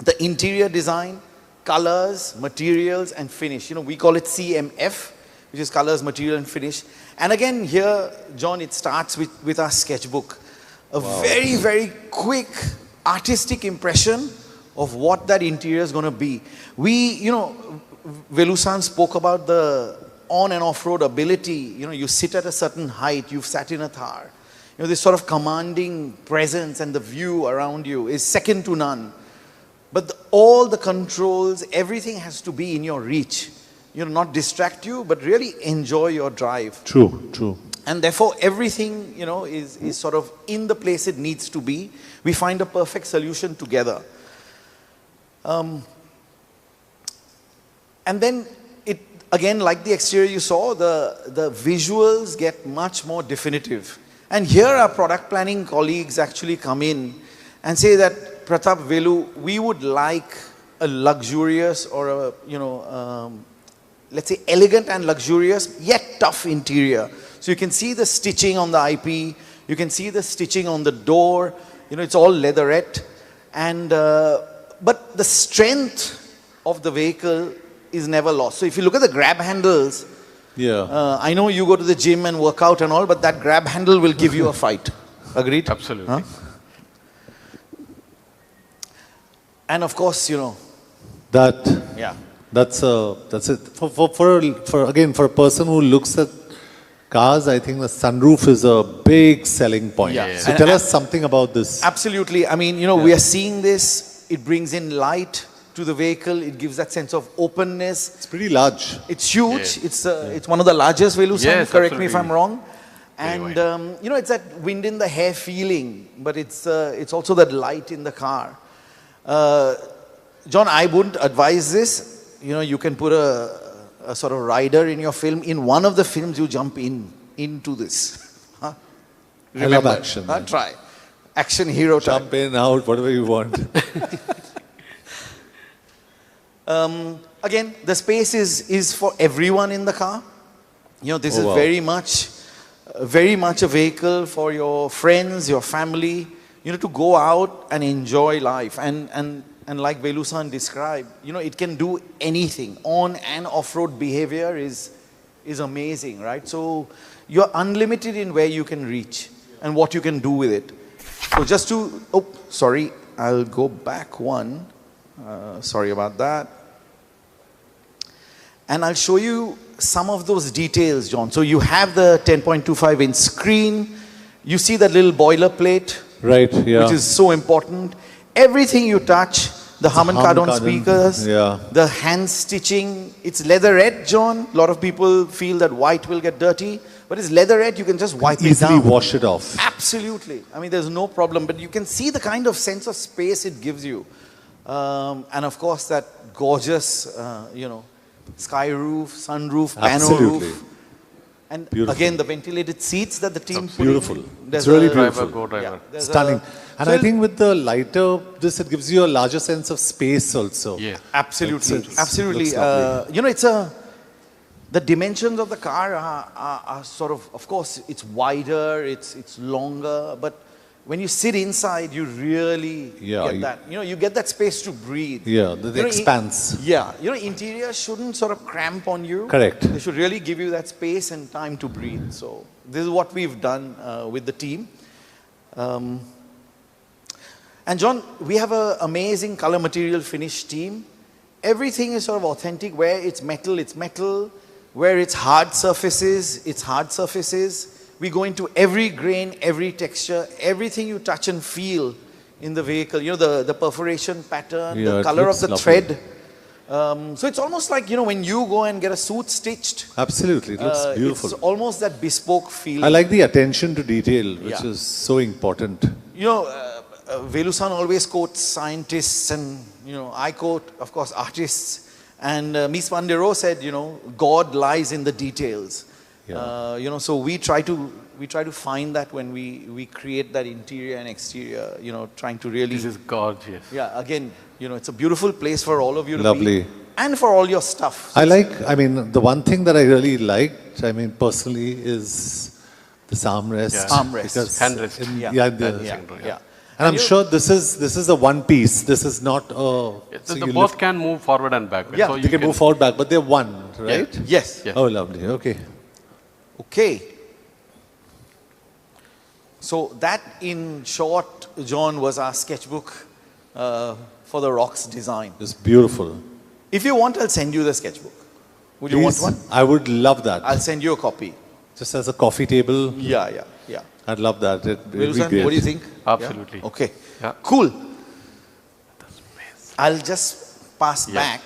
the interior design, colors, materials, and finish. You know, we call it CMF, which is colors, material, and finish. And again, here, John, it starts with our sketchbook. A very, very quick artistic impression of what that interior is going to be. We, you know, Velu-san spoke about the on and off-road ability. You know, you sit at a certain height, you've sat in a Thar. You know, this sort of commanding presence and the view around you is second to none. But all the controls, everything has to be in your reach. You know, not distract you, but really enjoy your drive. True, true. And therefore, everything, you know, is sort of in the place it needs to be. We find a perfect solution together. And then, again, like the exterior you saw, the visuals get much more definitive. And here our product planning colleagues actually come in and say that, Pratap, Velu, we would like a luxurious or a, you know, let's say elegant and luxurious, yet tough interior. So you can see the stitching on the IP, you can see the stitching on the door, you know, it's all leatherette. And, but the strength of the vehicle is never lost. So if you look at the grab handles, I know you go to the gym and work out and all, but that grab handle will give you a fight. Agreed? Absolutely. Huh? And of course, you know. That's it. For a person who looks at cars, I think the sunroof is a big selling point. So tell us something about this. Absolutely. I mean, you know, we are seeing this. It brings in light to the vehicle. It gives that sense of openness. It's pretty large. It's huge. It's one of the largest Velu-san, correct me if I'm wrong. And, you know, it's that wind in the hair feeling, but it's also that light in the car. John, I wouldn't advise this. You know, you can put a sort of rider in your film. In one of the films, you jump into this. Huh? Remember, I love action. Try. Action hero type. Jump in, out, whatever you want. Again, the space is for everyone in the car. You know, this is very much a vehicle for your friends, your family, you know, to go out and enjoy life. And like Velu-san described, you know, it can do anything. On and off-road behavior is amazing, right? So you're unlimited in where you can reach and what you can do with it. So just to, I'll go back one. Sorry about that. And I'll show you some of those details, John. So you have the 10.25 inch screen. You see that little boilerplate, which is so important. Everything you touch, the Harman Kardon speakers, the hand stitching, it's leatherette, John. A lot of people feel that white will get dirty, but it's leatherette, you can just wipe it down. Easily wash it off. Absolutely. I mean, there's no problem, but you can see the kind of sense of space it gives you. And of course, that gorgeous, you know, sky roof, sunroof, panel roof. And again, the ventilated seats that the team put beautiful. It's really beautiful. Co-driver. Stunning. And I think with the lighter, it gives you a larger sense of space also. Yeah. Absolutely. Absolutely. You know, the dimensions of the car are sort of course, it's wider, it's longer, but when you sit inside, you really get that. You know, you get that space to breathe. Yeah, the expanse. Interior shouldn't sort of cramp on you. Correct. They should really give you that space and time to breathe. So this is what we've done with the team. And John, we have an amazing color material finish team. Everything is sort of authentic. Where it's metal, it's metal. Where it's hard surfaces, it's hard surfaces. We go into every grain, every texture, everything you touch and feel in the vehicle. You know, the perforation pattern, the color of the thread. So it's almost like, you know, when you go and get a suit stitched. Absolutely, it looks beautiful. It's almost that bespoke feeling. I like the attention to detail, which is so important. You know, Velu-san always quotes scientists and, you know, I quote, of course, artists. And Mies van der Rohe said, you know, God lies in the details. You know, so we try to find that when we create that interior and exterior, you know, trying to really... This is gorgeous. Yeah, again, you know, it's a beautiful place for all of you to Lovely. be. And for all your stuff. So I mean, the one thing that I really liked, I mean, personally, is this armrest. Yeah. Armrest. Because Handrest. And I'm sure this is a one piece. This is not a... So the both can move forward and backward. Yeah, so they can move forward, back, but they're one, right? Yes. Oh, lovely. Okay. Okay. So that, in short, John, was our sketchbook for the ROXX design. It's beautiful. If you want, I'll send you the sketchbook. Would you want one? I would love that. I'll send you a copy. Just as a coffee table. Yeah. I'd love that. It'd be Wilson, great. what do you think? Absolutely. Yeah? Okay. Yeah. Cool. I'll just pass back.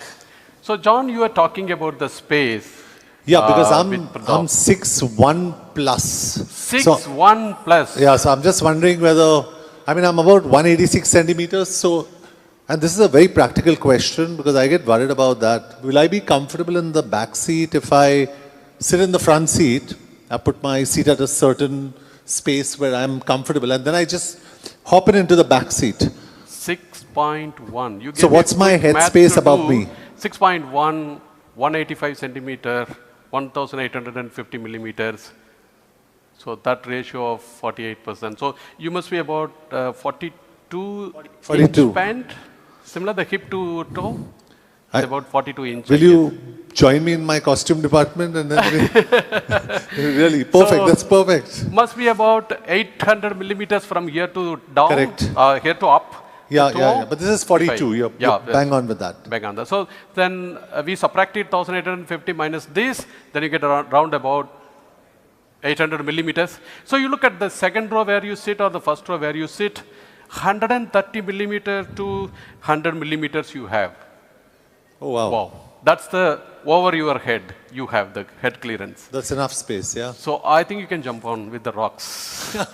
So, John, you were talking about the space. Yeah, because I'm 6'1" plus. 6'1" plus. Yeah, so I'm just wondering whether, I mean, I'm about 186 centimeters. So, and this is a very practical question because I get worried about that. Will I be comfortable in the back seat if I sit in the front seat? I put my seat at a certain space where I'm comfortable, and then I just hop into the back seat. 6.1. So what's my head space above me? 6.1, 185 centimeter, 1,850 millimeters. So that ratio of 48%. So you must be about 42 inch span. Similar the hip to toe. It's about 42 inches. Will you join me in my costume department and then really perfect. So that's perfect. Must be about 800 millimeters from here to down. Correct. Here to up. Yeah. But this is 42. You're bang on with that. Bang on that. So then we subtracted 1,850 minus this. Then you get around about 800 millimeters. So you look at the second row where you sit or the first row where you sit. 130 millimeter to 100 millimeters you have. Oh, wow. Wow. That's the over your head. You have the head clearance. That's enough space, yeah. So I think you can jump on with the ROXX.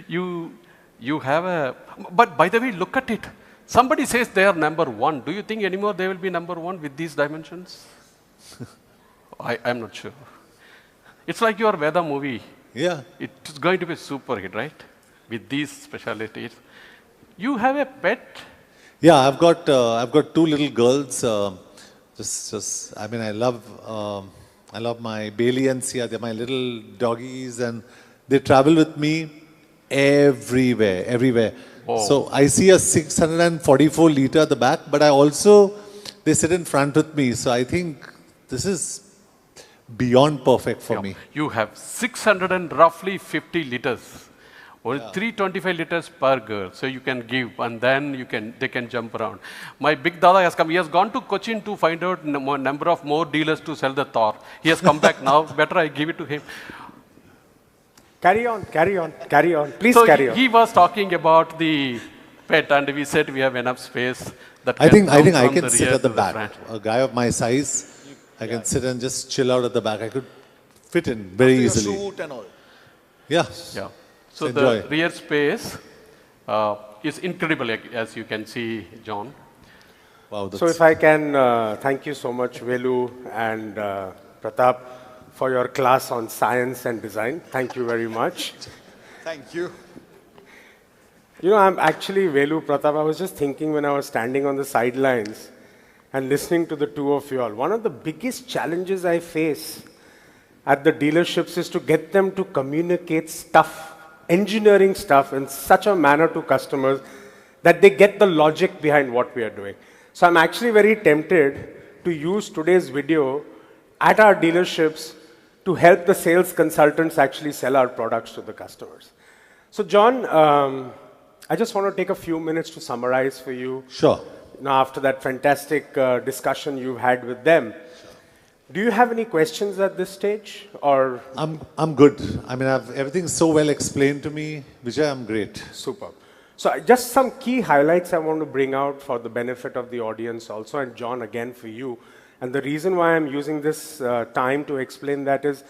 You have a, but by the way, look at it. Somebody says they are number one. Do you think anymore they will be number one with these dimensions? I'm not sure. It's like your Veda movie. Yeah. It's going to be super hit, right? With these specialities. You have a pet? Yeah, I've got two little girls. I mean, I love my Bailey and Sia. They're my little doggies, and they travel with me everywhere. Oh. So I see a 644 liter at the back, but they sit in front with me. So I think this is beyond perfect for me. You have 600 and roughly 50 liters. Only 325 liters per girl, so you can give, and then they can jump around. My big dada has come. He has gone to Cochin to find out number of more dealers to sell the Thar. He has come back now. Better I give it to him. Carry on. Please so carry on. He was talking about the pet, and we said we have enough space. I think I can sit at the back. A guy of my size, I can sit and just chill out at the back. I could fit in very easily. Suit and all. Yeah. So the rear space is incredible, as you can see, John. Wow. So if I can thank you so much, Velu and Pratap, for your class on science and design. Thank you very much. Thank you. You know, I'm actually, Velu, Pratap, I was just thinking when I was standing on the sidelines and listening to the two of you all, one of the biggest challenges I face at the dealerships is to get them to communicate stuff engineering stuff in such a manner to customers that they get the logic behind what we are doing. So I'm actually very tempted to use today's video at our dealerships to help the sales consultants actually sell our products to the customers. So John, I just want to take a few minutes to summarize for you. Sure. Now, after that fantastic discussion you've had with them, do you have any questions at this stage, or? I'm good. I mean, everything's so well explained to me. Vijay, I'm great. Superb. So just some key highlights I want to bring out for the benefit of the audience also, and John, again for you. And the reason why I'm using this time to explain that is,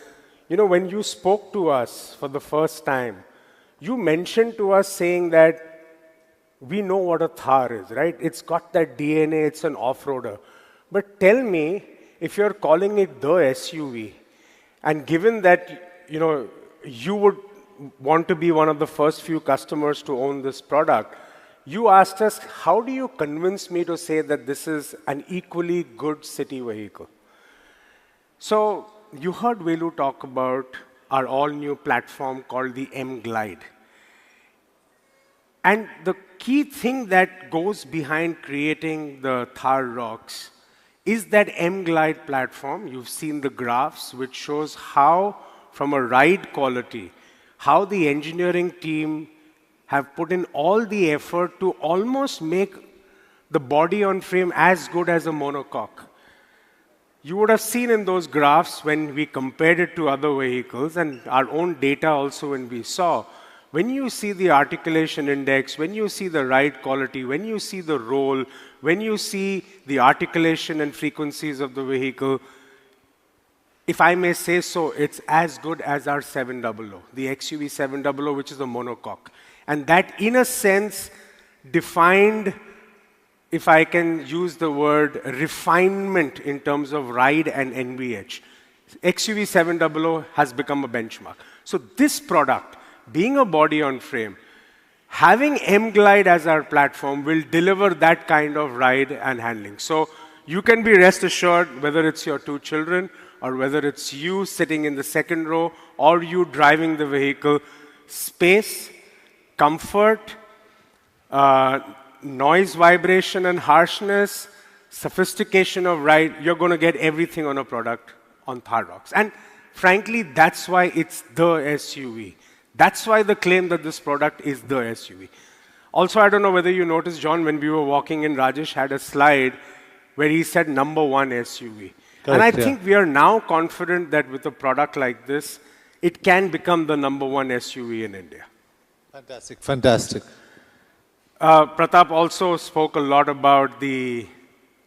you know, when you spoke to us for the first time, you mentioned to us saying that we know what a Thar is, right? It's got that DNA, it's an off-roader. But tell me, if you're calling it the SUV, and given that, you know, you would want to be one of the first few customers to own this product, you asked us, how do you convince me to say that this is an equally good city vehicle? So you heard Velu talk about our all-new platform called the M Glide. And the key thing that goes behind creating the Thar ROXX is that M Glide platform. You've seen the graphs, which shows how, from a ride quality, how the engineering team have put in all the effort to almost make the body on frame as good as a monocoque. You would have seen in those graphs when we compared it to other vehicles, and our own data also when we saw, when you see the articulation index, when you see the ride quality, when you see the roll, when you see the articulation and frequencies of the vehicle, if I may say so, it's as good as our 700, the XUV 700, which is a monocoque. And that, in a sense, defined, if I can use the word, refinement in terms of ride and NVH. XUV 700 has become a benchmark. So this product, being a body on frame, having M Glide as our platform will deliver that kind of ride and handling. So you can be rest assured, whether it's your two children or whether it's you sitting in the second row or you driving the vehicle, space, comfort, noise, vibration and harshness, sophistication of ride, you're going to get everything on a product on Thar ROXX. And frankly, that's why it's the SUV. That's why the claim that this product is the SUV. Also, I don't know whether you noticed, John, when we were walking in, Rajesh had a slide where he said #1 SUV. Correct, and I think we are now confident that with a product like this, it can become the #1 SUV in India. Fantastic, fantastic. Pratap also spoke a lot about the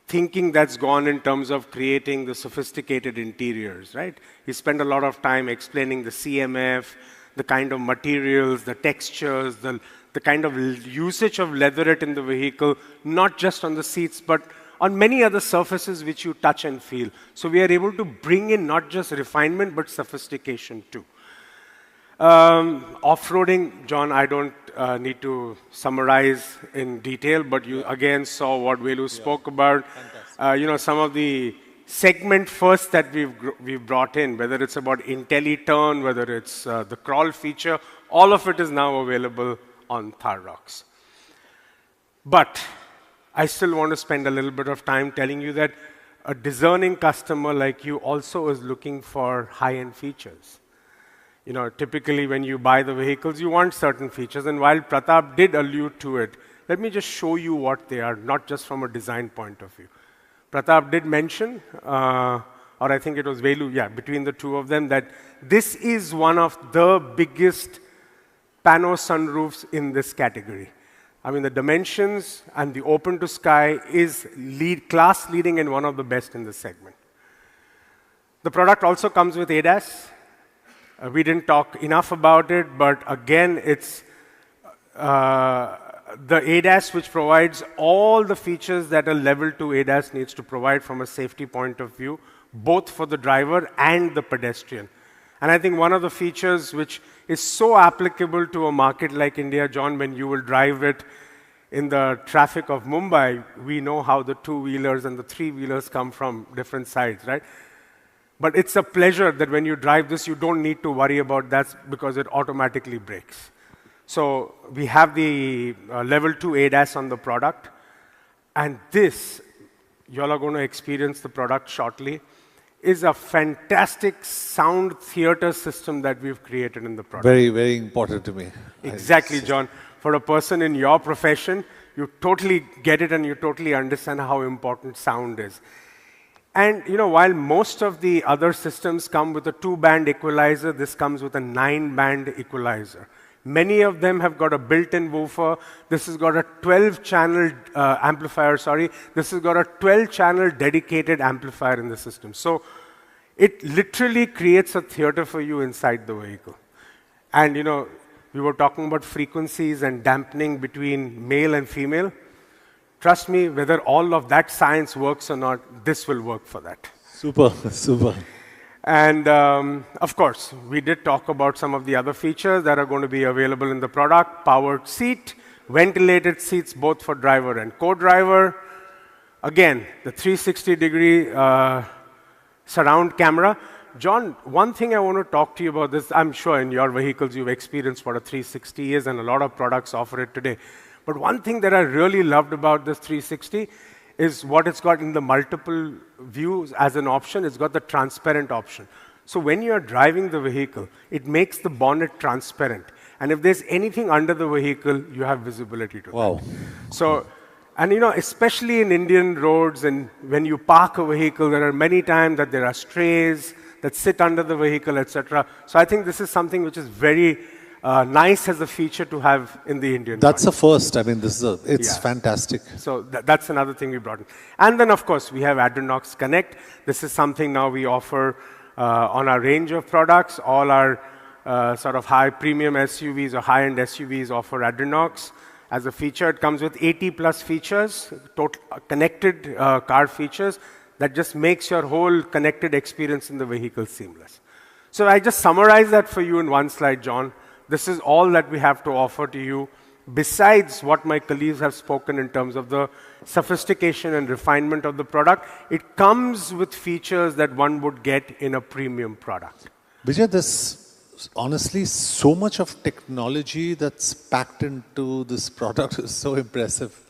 thinking that's gone in terms of creating the sophisticated interiors, right? He spent a lot of time explaining the CMF, the kind of materials, the textures, the kind of usage of leatherette in the vehicle, not just on the seats, but on many other surfaces which you touch and feel. So we are able to bring in not just refinement, but sophistication too. Off-roading, John, I don't need to summarize in detail, but you again saw what Velu spoke about. You know, some of the segment first that we've brought in, whether it's about IntelliTurn, whether it's the crawl feature, all of it is now available on Thar ROXX. But I still want to spend a little bit of time telling you that a discerning customer like you also is looking for high-end features. You know, typically when you buy the vehicles, you want certain features. And while Pratap did allude to it, let me just show you what they are, not just from a design point of view. Pratap did mention, or I think it was Velu, yeah, between the two of them, that this is one of the biggest pano sunroofs in this category. I mean, the dimensions and the open to sky is class leading and one of the best in this segment. The product also comes with ADAS. We didn't talk enough about it, but again, it's the ADAS which provides all the features that a level 2 ADAS needs to provide from a safety point of view, both for the driver and the pedestrian. And I think one of the features which is so applicable to a market like India, John, when you will drive it in the traffic of Mumbai, we know how the two-wheelers and the three-wheelers come from different sides, right? But it's a pleasure that when you drive this, you don't need to worry about that because it automatically brakes. So we have the level 2 ADAS on the product. And this, you all are going to experience the product shortly, is a fantastic sound theater system that we've created in the product. Very, very important to me. Exactly, John. For a person in your profession, you totally get it and you totally understand how important sound is. And while most of the other systems come with a 2-band equalizer, this comes with a 9-band equalizer. Many of them have got a built-in woofer. This has got a 12-channel amplifier, sorry. This has got a 12-channel dedicated amplifier in the system. So it literally creates a theater for you inside the vehicle. And, we were talking about frequencies and dampening between male and female. Trust me, whether all of that science works or not, this will work for that. Super, super. And of course, we did talk about some of the other features that are going to be available in the product. Powered seat, ventilated seats both for driver and co-driver. Again, the 360-degree surround camera. John, one thing I want to talk to you about this, I'm sure in your vehicles you've experienced what a 360 is, and a lot of products offer it today. But one thing that I really loved about this 360 is what it's got in the multiple views as an option. It's got the transparent option. So when you're driving the vehicle, it makes the bonnet transparent. And if there's anything under the vehicle, you have visibility to wow. that. So, and especially in Indian roads, and when you park a vehicle, there are many times that there are strays that sit under the vehicle, etc. So I think this is something which is very nice as a feature to have in the Indian That's market. a first. I mean, it's fantastic. So that's another thing we brought in. And then, of course, we have Adrenox Connect. This is something now we offer on our range of products. All our sort of high premium SUVs or high-end SUVs offer Adrenox as a feature. It comes with 80+ features, total connected car features that just makes your whole connected experience in the vehicle seamless. So I just summarized that for you in one slide, John. This is all that we have to offer to you, besides what my colleagues have spoken in terms of the sophistication and refinement of the product. It comes with features that one would get in a premium product. Vijay, there's honestly so much of technology that's packed into this product. Is so impressive.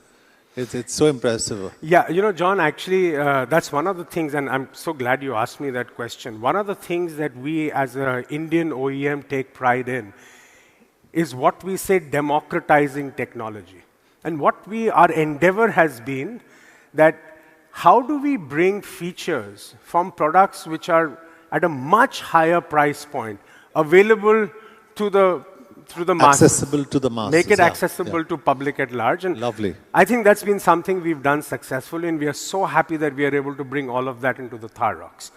It's so impressive. Yeah, John, actually, that's one of the things, and I'm so glad you asked me that question. One of the things that we as an Indian OEM take pride in is what we say democratizing technology. And what our endeavor has been that how do we bring features from products which are at a much higher price point available to the masses. Accessible to the masses. Make it accessible to public at large. And lovely. I think that's been something we've done successfully, and we are so happy that we are able to bring all of that into the Thar ROXX.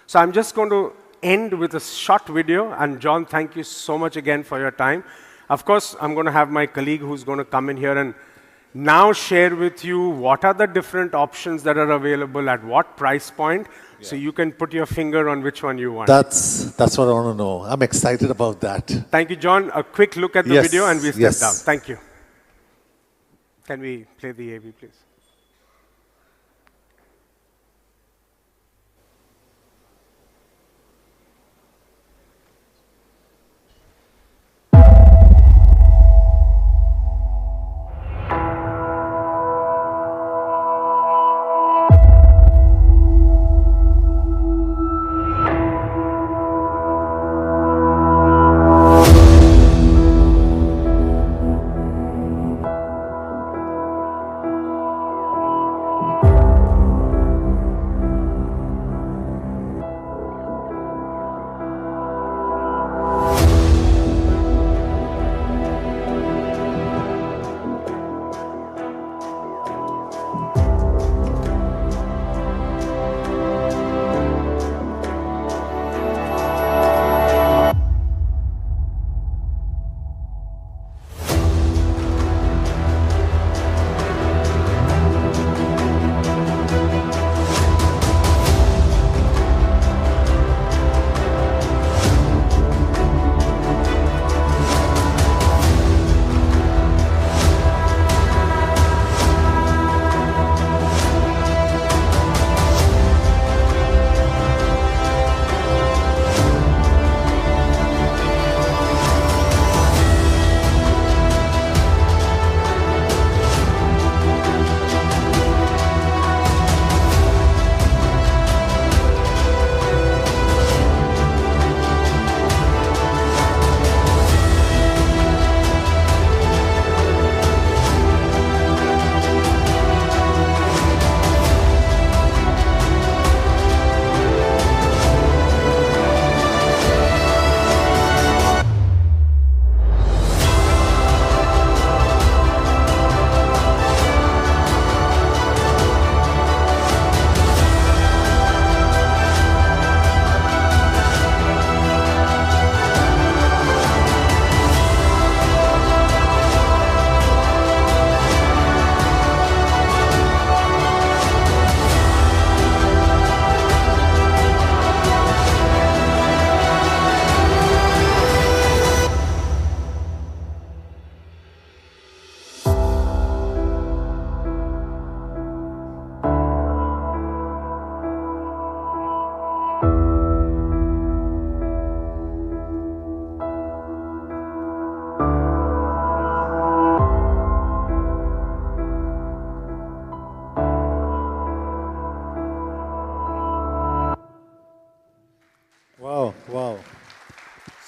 So I'm just going to end with a short video. And John, thank you so much again for your time. Of course, I'm going to have my colleague who's going to come in here and now share with you what are the different options that are available at what price point, so you can put your finger on which one you want. That's what I want to know. I'm excited about that. Thank you, John. A quick look at the video and we step down. Thank you. Can we play the AV, please?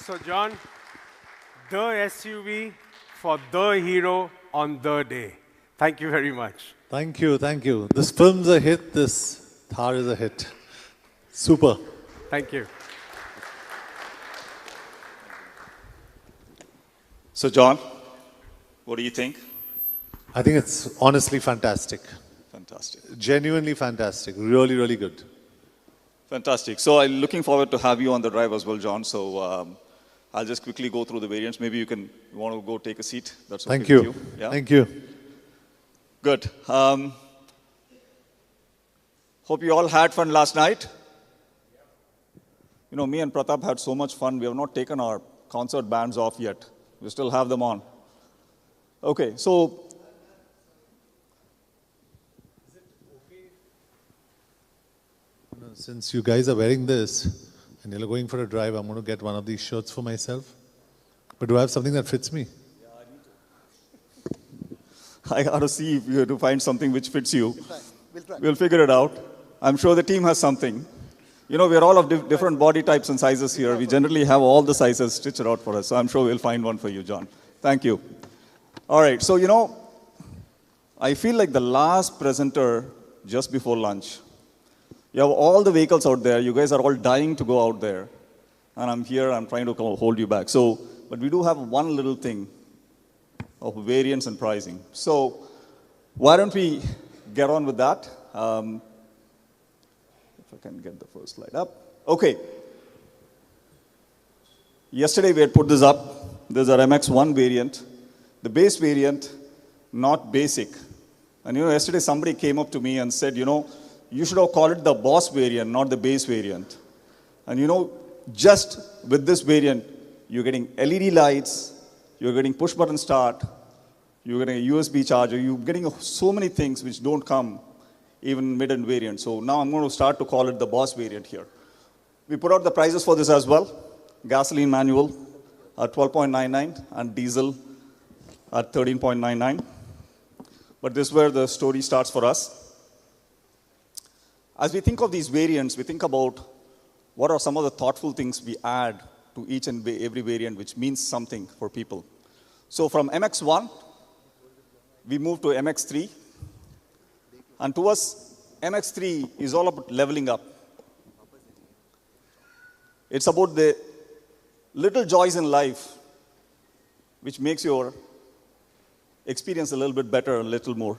So, John, the SUV for the hero on the day. Thank you very much. Thank you, thank you. This film's a hit, this Thar is a hit. Super. Thank you. So, John, what do you think? I think it's honestly fantastic. Fantastic. Genuinely fantastic. Really, really good. Fantastic. So I'm looking forward to have you on the drive as well, John. So I'll just quickly go through the variants. Maybe you want to go take a seat. That's okay Thank you. with you. Yeah? Thank you. Good. Hope you all had fun last night. You know, me and Pratap had so much fun. We have not taken our concert bands off yet. We still have them on. Okay, so since you guys are wearing this and you're going for a drive, I'm going to get one of these shirts for myself. But do I have something that fits me? I got to see if you have to find something which fits you. We'll figure it out. I'm sure the team has something. You know, we're all of different body types and sizes here. We generally have all the sizes stitched out for us. So I'm sure we'll find one for you, John. Thank you. All right. So, you know, I feel like the last presenter just before lunch. You have all the vehicles out there. You guys are all dying to go out there. And I'm here. I'm trying to hold you back. So, but we do have one little thing of variance and pricing. So why don't we get on with that? If I can get the first slide up. Okay. Yesterday we had put this up. There's our MX-1 variant. The base variant, not basic. And you know, yesterday somebody came up to me and said, you know, you should have called it the boss variant, not the base variant. And you know, just with this variant, you're getting LED lights, you're getting push button start, you're getting a USB charger, you're getting so many things which don't come even mid-end variant. So now I'm going to start to call it the boss variant here. We put out the prices for this as well. Gasoline manual at 12.99 and diesel at 13.99. But this is where the story starts for us. As we think of these variants, we think about what are some of the thoughtful things we add to each and every variant which means something for people. So from MX-1, we move to MX-3. And to us, MX-3 is all about leveling up. It's about the little joys in life which makes your experience a little bit better, a little more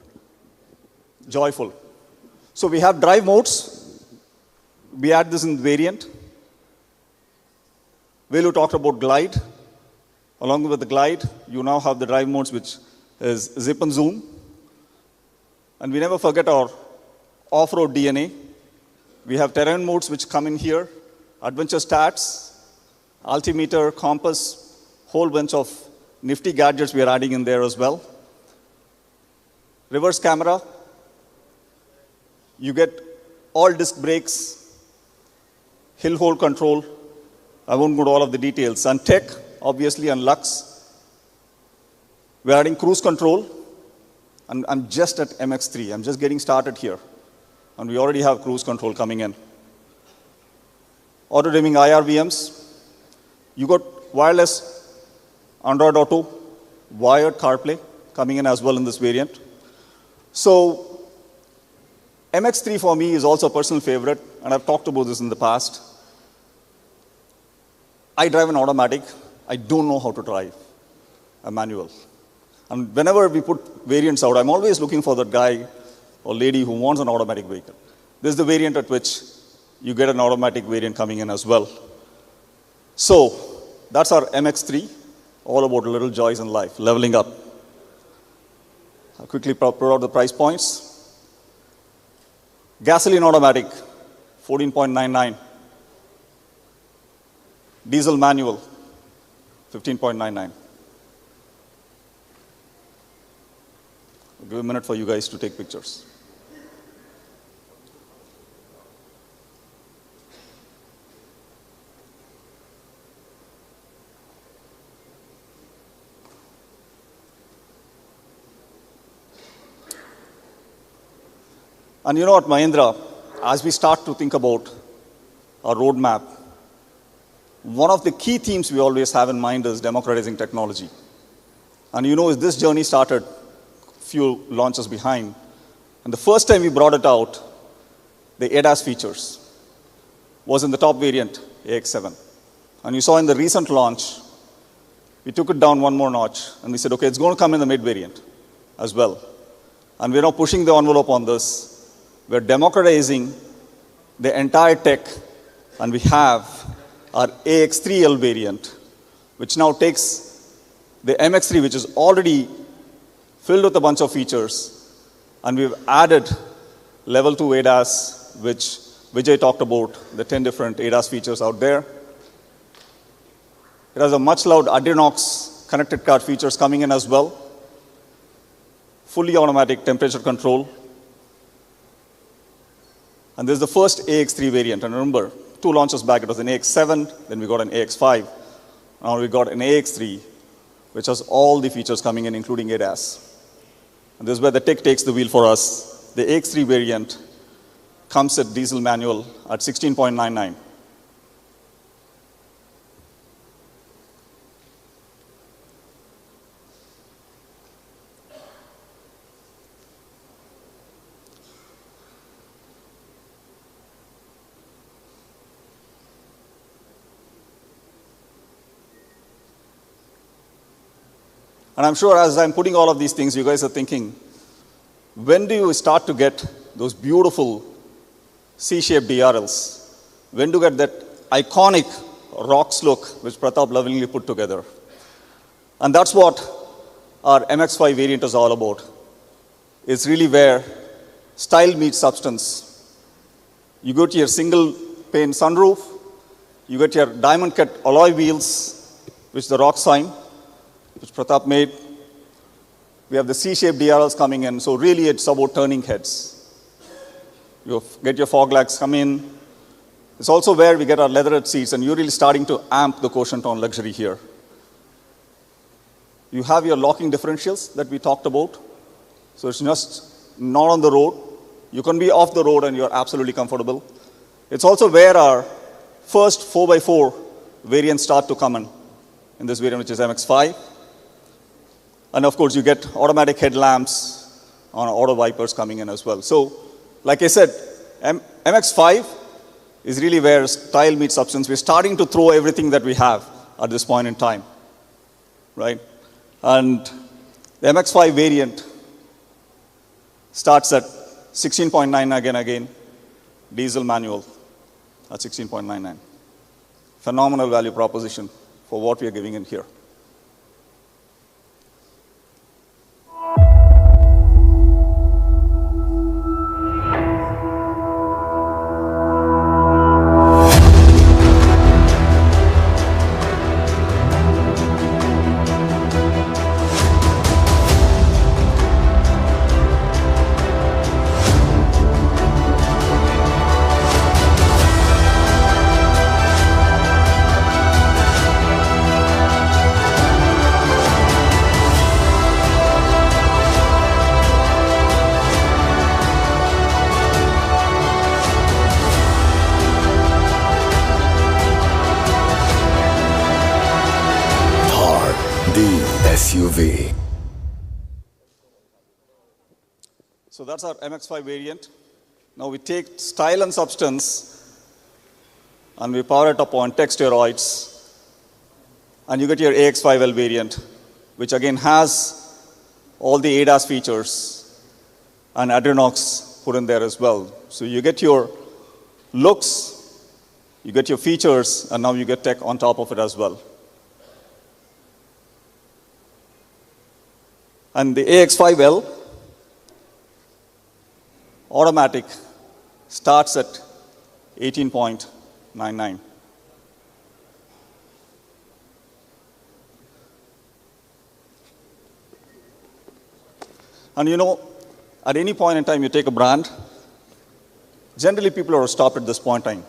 joyful. So we have drive modes. We add this in variant. Velu talked about glide. Along with the glide, you now have the drive modes, which is zip and zoom. And we never forget our off-road DNA. We have terrain modes which come in here, adventure stats, altimeter, compass, whole bunch of nifty gadgets we are adding in there as well. Reverse camera. You get all disc brakes, hill hold control. I won't go to all of the details. And tech, obviously, and Lux. We're adding cruise control. And I'm just at MX-3. I'm just getting started here. And we already have cruise control coming in. Auto-dimming IRVMs. You got wireless Android Auto, wired CarPlay coming in as well in this variant. So MX-3 for me is also a personal favorite, and I've talked about this in the past. I drive an automatic. I don't know how to drive a manual. And whenever we put variants out, I'm always looking for that guy or lady who wants an automatic vehicle. This is the variant at which you get an automatic variant coming in as well. So that's our MX-3, all about little joys in life, leveling up. I'll quickly put out the price points. Gasoline automatic, 14.99. Diesel manual, 15.99. I'll give a minute for you guys to take pictures. And you know what, Mahindra, as we start to think about our roadmap, one of the key themes we always have in mind is democratizing technology. And you know, this journey started a few launches behind. And the first time we brought it out, the ADAS features was in the top variant, AX7. And you saw in the recent launch, we took it down one more notch, and we said, okay, it's going to come in the mid variant as well. And we're now pushing the envelope on this. We're democratizing the entire tech, and we have our AX3L variant, which now takes the MX3, which is already filled with a bunch of features, and we've added level 2 ADAS, which Vijay talked about, the 10 different ADAS features out there. It has a much loved Adrenox connected car features coming in as well. Fully automatic temperature control. And this is the first AX3 variant. And remember, 2 launches back, it was an AX7, then we got an AX5. Now we got an AX3, which has all the features coming in, including ADAS. And this is where the tech takes the wheel for us. The AX3 variant comes at diesel manual at 16.99. And I'm sure as I'm putting all of these things, you guys are thinking, when do you start to get those beautiful C-shaped DRLs? When do you get that iconic ROXX look, which Pratap lovingly put together? And that's what our MX5 variant is all about. It's really where style meets substance. You go to your single pane sunroof, you get your diamond cut alloy wheels, which the ROXX sign, which Pratap made. We have the C-shaped DRLs coming in, so really it's about turning heads. You get your fog lights come in. It's also where we get our leatherette seats, and you're really starting to amp the quotient on luxury here. You have your locking differentials that we talked about. So it's just not on the road. You can be off the road and you're absolutely comfortable. It's also where our first 4x4 variants start to come in this variant, which is MX5. And of course, you get automatic headlamps on auto wipers coming in as well. So, like I said, MX5 is really where style meets substance. We're starting to throw everything that we have at this point in time, right? And the MX5 variant starts at 16.99 again, diesel manual at 16.99. Phenomenal value proposition for what we are giving in here. SUV. So that's our MX5 variant. Now we take style and substance and we power it up on tech steroids, and you get your AX5L variant, which again has all the ADAS features and Adrenox put in there as well. So you get your looks, you get your features, and now you get tech on top of it as well. And the AX5L automatic starts at 18.99. And you know, at any point in time you take a brand, generally people are stopped at this point in time.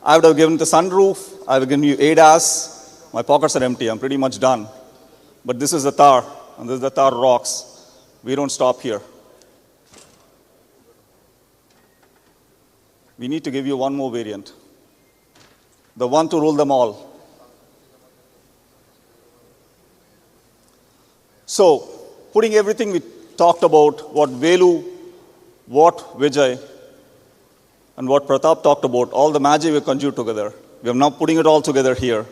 I would have given the sunroof, I would have given you ADAS, my pockets are empty, I'm pretty much done. But this is the Thar, and this is the Thar ROXX. We don't stop here. We need to give you one more variant. The one to rule them all, So, putting everything we talked about, what Velu, what Vijay, and what Pratap talked about, all the magic we conjured together. We are now putting it all together here.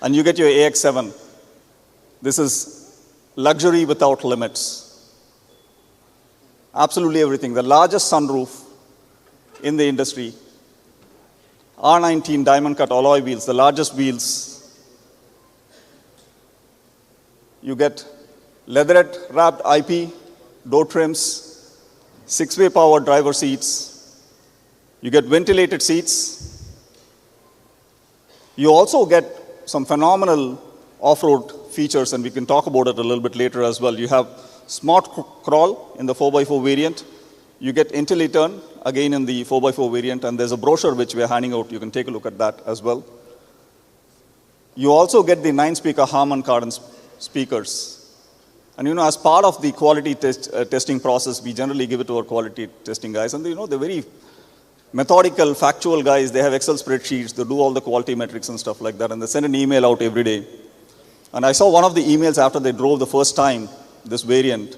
And you get your AX7. This is luxury without limits. Absolutely everything. The largest sunroof in the industry. R19 diamond cut alloy wheels, the largest wheels. You get leatherette wrapped IP, door trims, 6-way power driver seats. You get ventilated seats. You also get some phenomenal off-road features, and we can talk about it a little bit later as well. You have smart crawl in the 4x4 variant. You get IntelliTurn, again in the 4x4 variant, and there's a brochure which we are handing out. You can take a look at that as well. You also get the 9-speaker Harman Kardon speakers. And as part of the quality testing process, we generally give it to our quality testing guys. And they're very methodical, factual guys. They have Excel spreadsheets. They do all the quality metrics and stuff like that. And they send an email out every day. And I saw one of the emails after they drove the first time, this variant.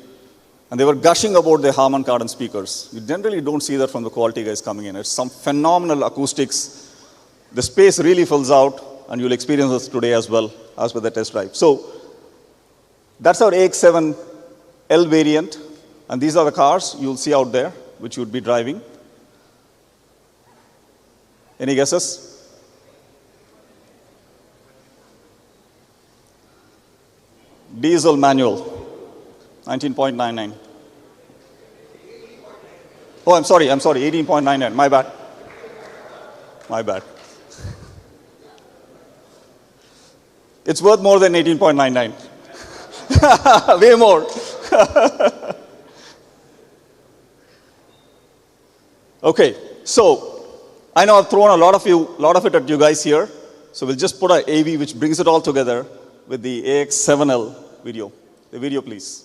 And they were gushing about the Harman Kardon speakers. You generally don't see that from the quality guys coming in. It's some phenomenal acoustics. The space really fills out, and you'll experience this today as well as with the test drive. So that's our AX7L variant. And these are the cars you'll see out there, which you'd be driving. Any guesses? Diesel manual. 19.99. Oh, I'm sorry, 18.99. My bad. It's worth more than 18.99. Way more. Okay, so I know I've thrown a lot of it at you guys here. So we'll just put an AV which brings it all together with the AX7L video. The video, please.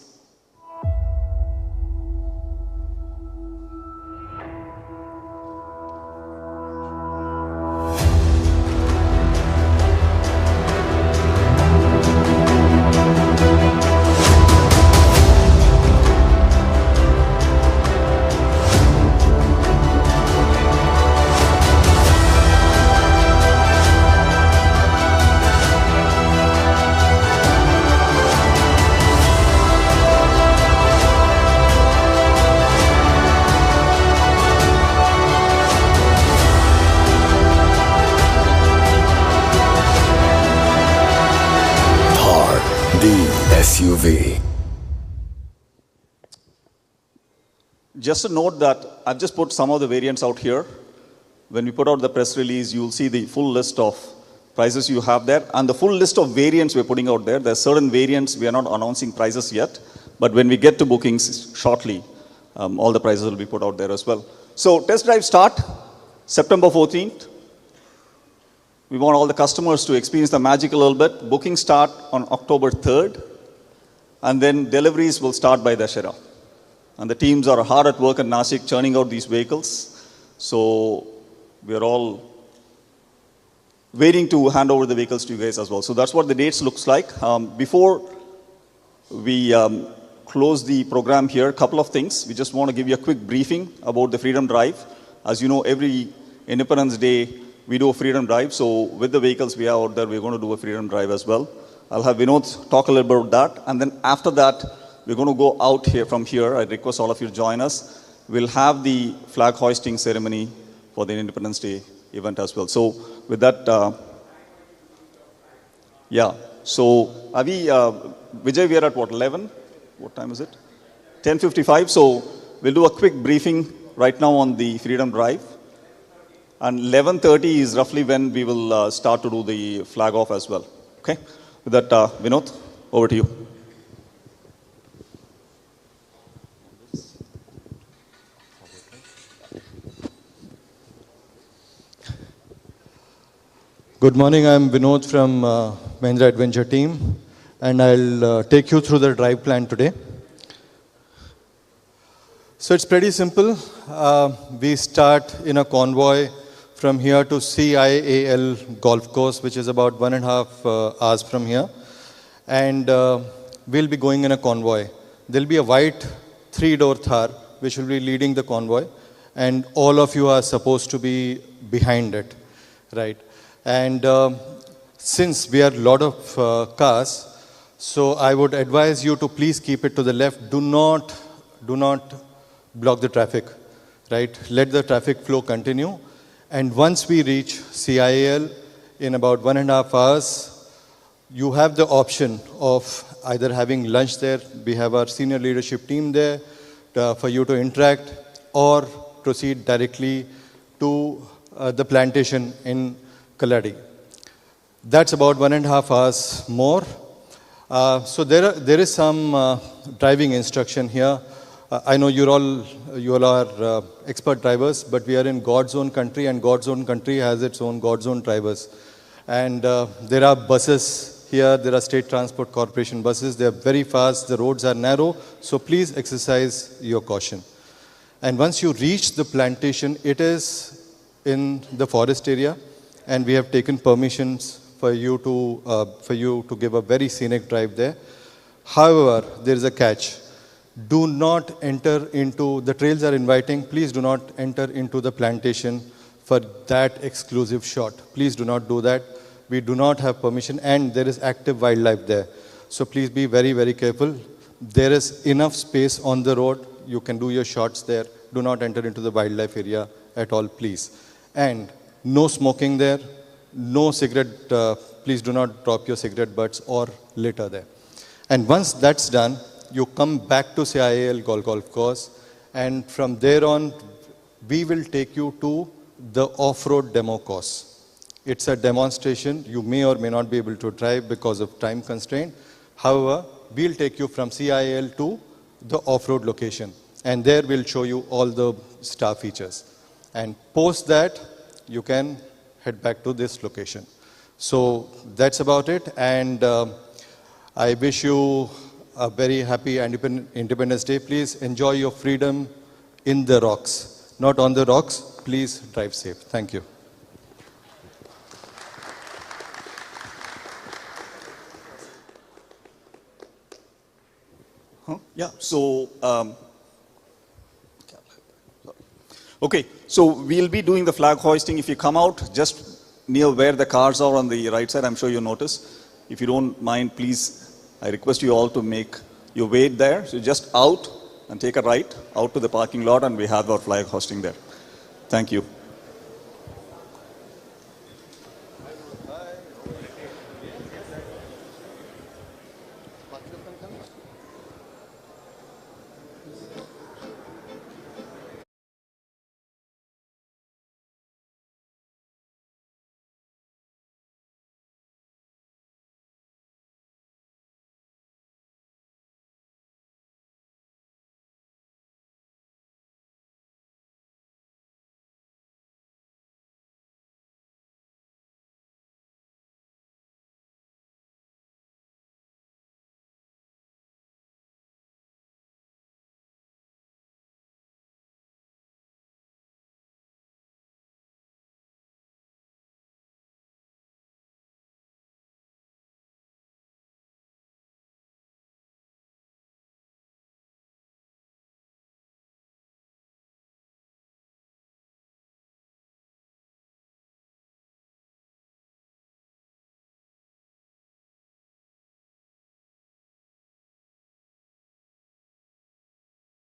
SUV. Just a note that I've just put some of the variants out here. When we put out the press release, you'll see the full list of prices you have there and the full list of variants we're putting out there. There are certain variants we are not announcing prices yet, but when we get to bookings shortly, all the prices will be put out there as well. So test drive start September 14th. We want all the customers to experience the magic a little bit. Bookings start on October 3rd. And then deliveries will start by Dussehra. And the teams are hard at work at Nashik churning out these vehicles. So we're all waiting to hand over the vehicles to you guys as well. So that's what the dates looks like. Before we close the program here, a couple of things. We just want to give you a quick briefing about the Freedom Drive. As you know, every Independence Day, we do a Freedom Drive. So with the vehicles we have out there, we're going to do a Freedom Drive as well. I'll have Vinod talk a little bit about that. And then after that, we're going to go out here from here. I request all of you to join us. We'll have the flag hoisting ceremony for the Independence Day event as well. So with that, yeah. So Avi, Vijay, we are at what, 11? What time is it? 10:55. So we'll do a quick briefing right now on the Freedom Drive. And 11:30 is roughly when we will start to do the flag off as well. Okay? With that, Vinod, over to you. Good morning, I'm Vinod from Mahindra Adventure team, and I'll take you through the drive plan today. So it's pretty simple. We start in a convoy from here to CIAL golf course, which is about 1.5 hours from here. and we'll be going in a convoy. There'll be a white 3-door Thar which will be leading the convoy, and all of you are supposed to be behind it, right? And since we are a lot of cars, so I would advise you to please keep it to the left. Do not block the traffic, right? Let the traffic flow continue. And once we reach CIAL in about 1.5 hours, you have the option of either having lunch there. We have our senior leadership team there for you to interact, or proceed directly to the plantation in Kaladi. That's about 1.5 hours more. So there is some driving instruction here. I know you all are expert drivers, but we are in God's own country, and God's own country has its own God's own drivers. And there are buses here. There are State Transport Corporation buses. They are very fast. The roads are narrow. So please exercise your caution. And once you reach the plantation, it is in the forest area, and we have taken permissions for you to give a very scenic drive there. However, there is a catch. Do not enter into, the trails are inviting, please do not enter into the plantation for that exclusive shot. Please do not do that. We do not have permission, and there is active wildlife there. So please be very, very careful. There is enough space on the road. You can do your shots there. Do not enter into the wildlife area at all, please. And no smoking there, no cigarette, please do not drop your cigarette butts or litter there. And once that's done, you come back to CIAL golf course, and from there on, we will take you to the off-road demo course. It's a demonstration. You may or may not be able to drive because of time constraint. However, we'll take you from CIAL to the off-road location, and there we'll show you all the star features. And post that, you can head back to this location. So that's about it, and I wish you a very happy Independence Day. Please enjoy your freedom in the rocks, not on the rocks. Please drive safe. Thank you. Yeah, so, okay, so we'll be doing the flag hoisting. If you come out just near where the cars are on the right side, I'm sure you'll notice. If you don't mind, please, I request you all to make your way there. So just out and take a right out to the parking lot, and we have our flag hosting there. Thank you.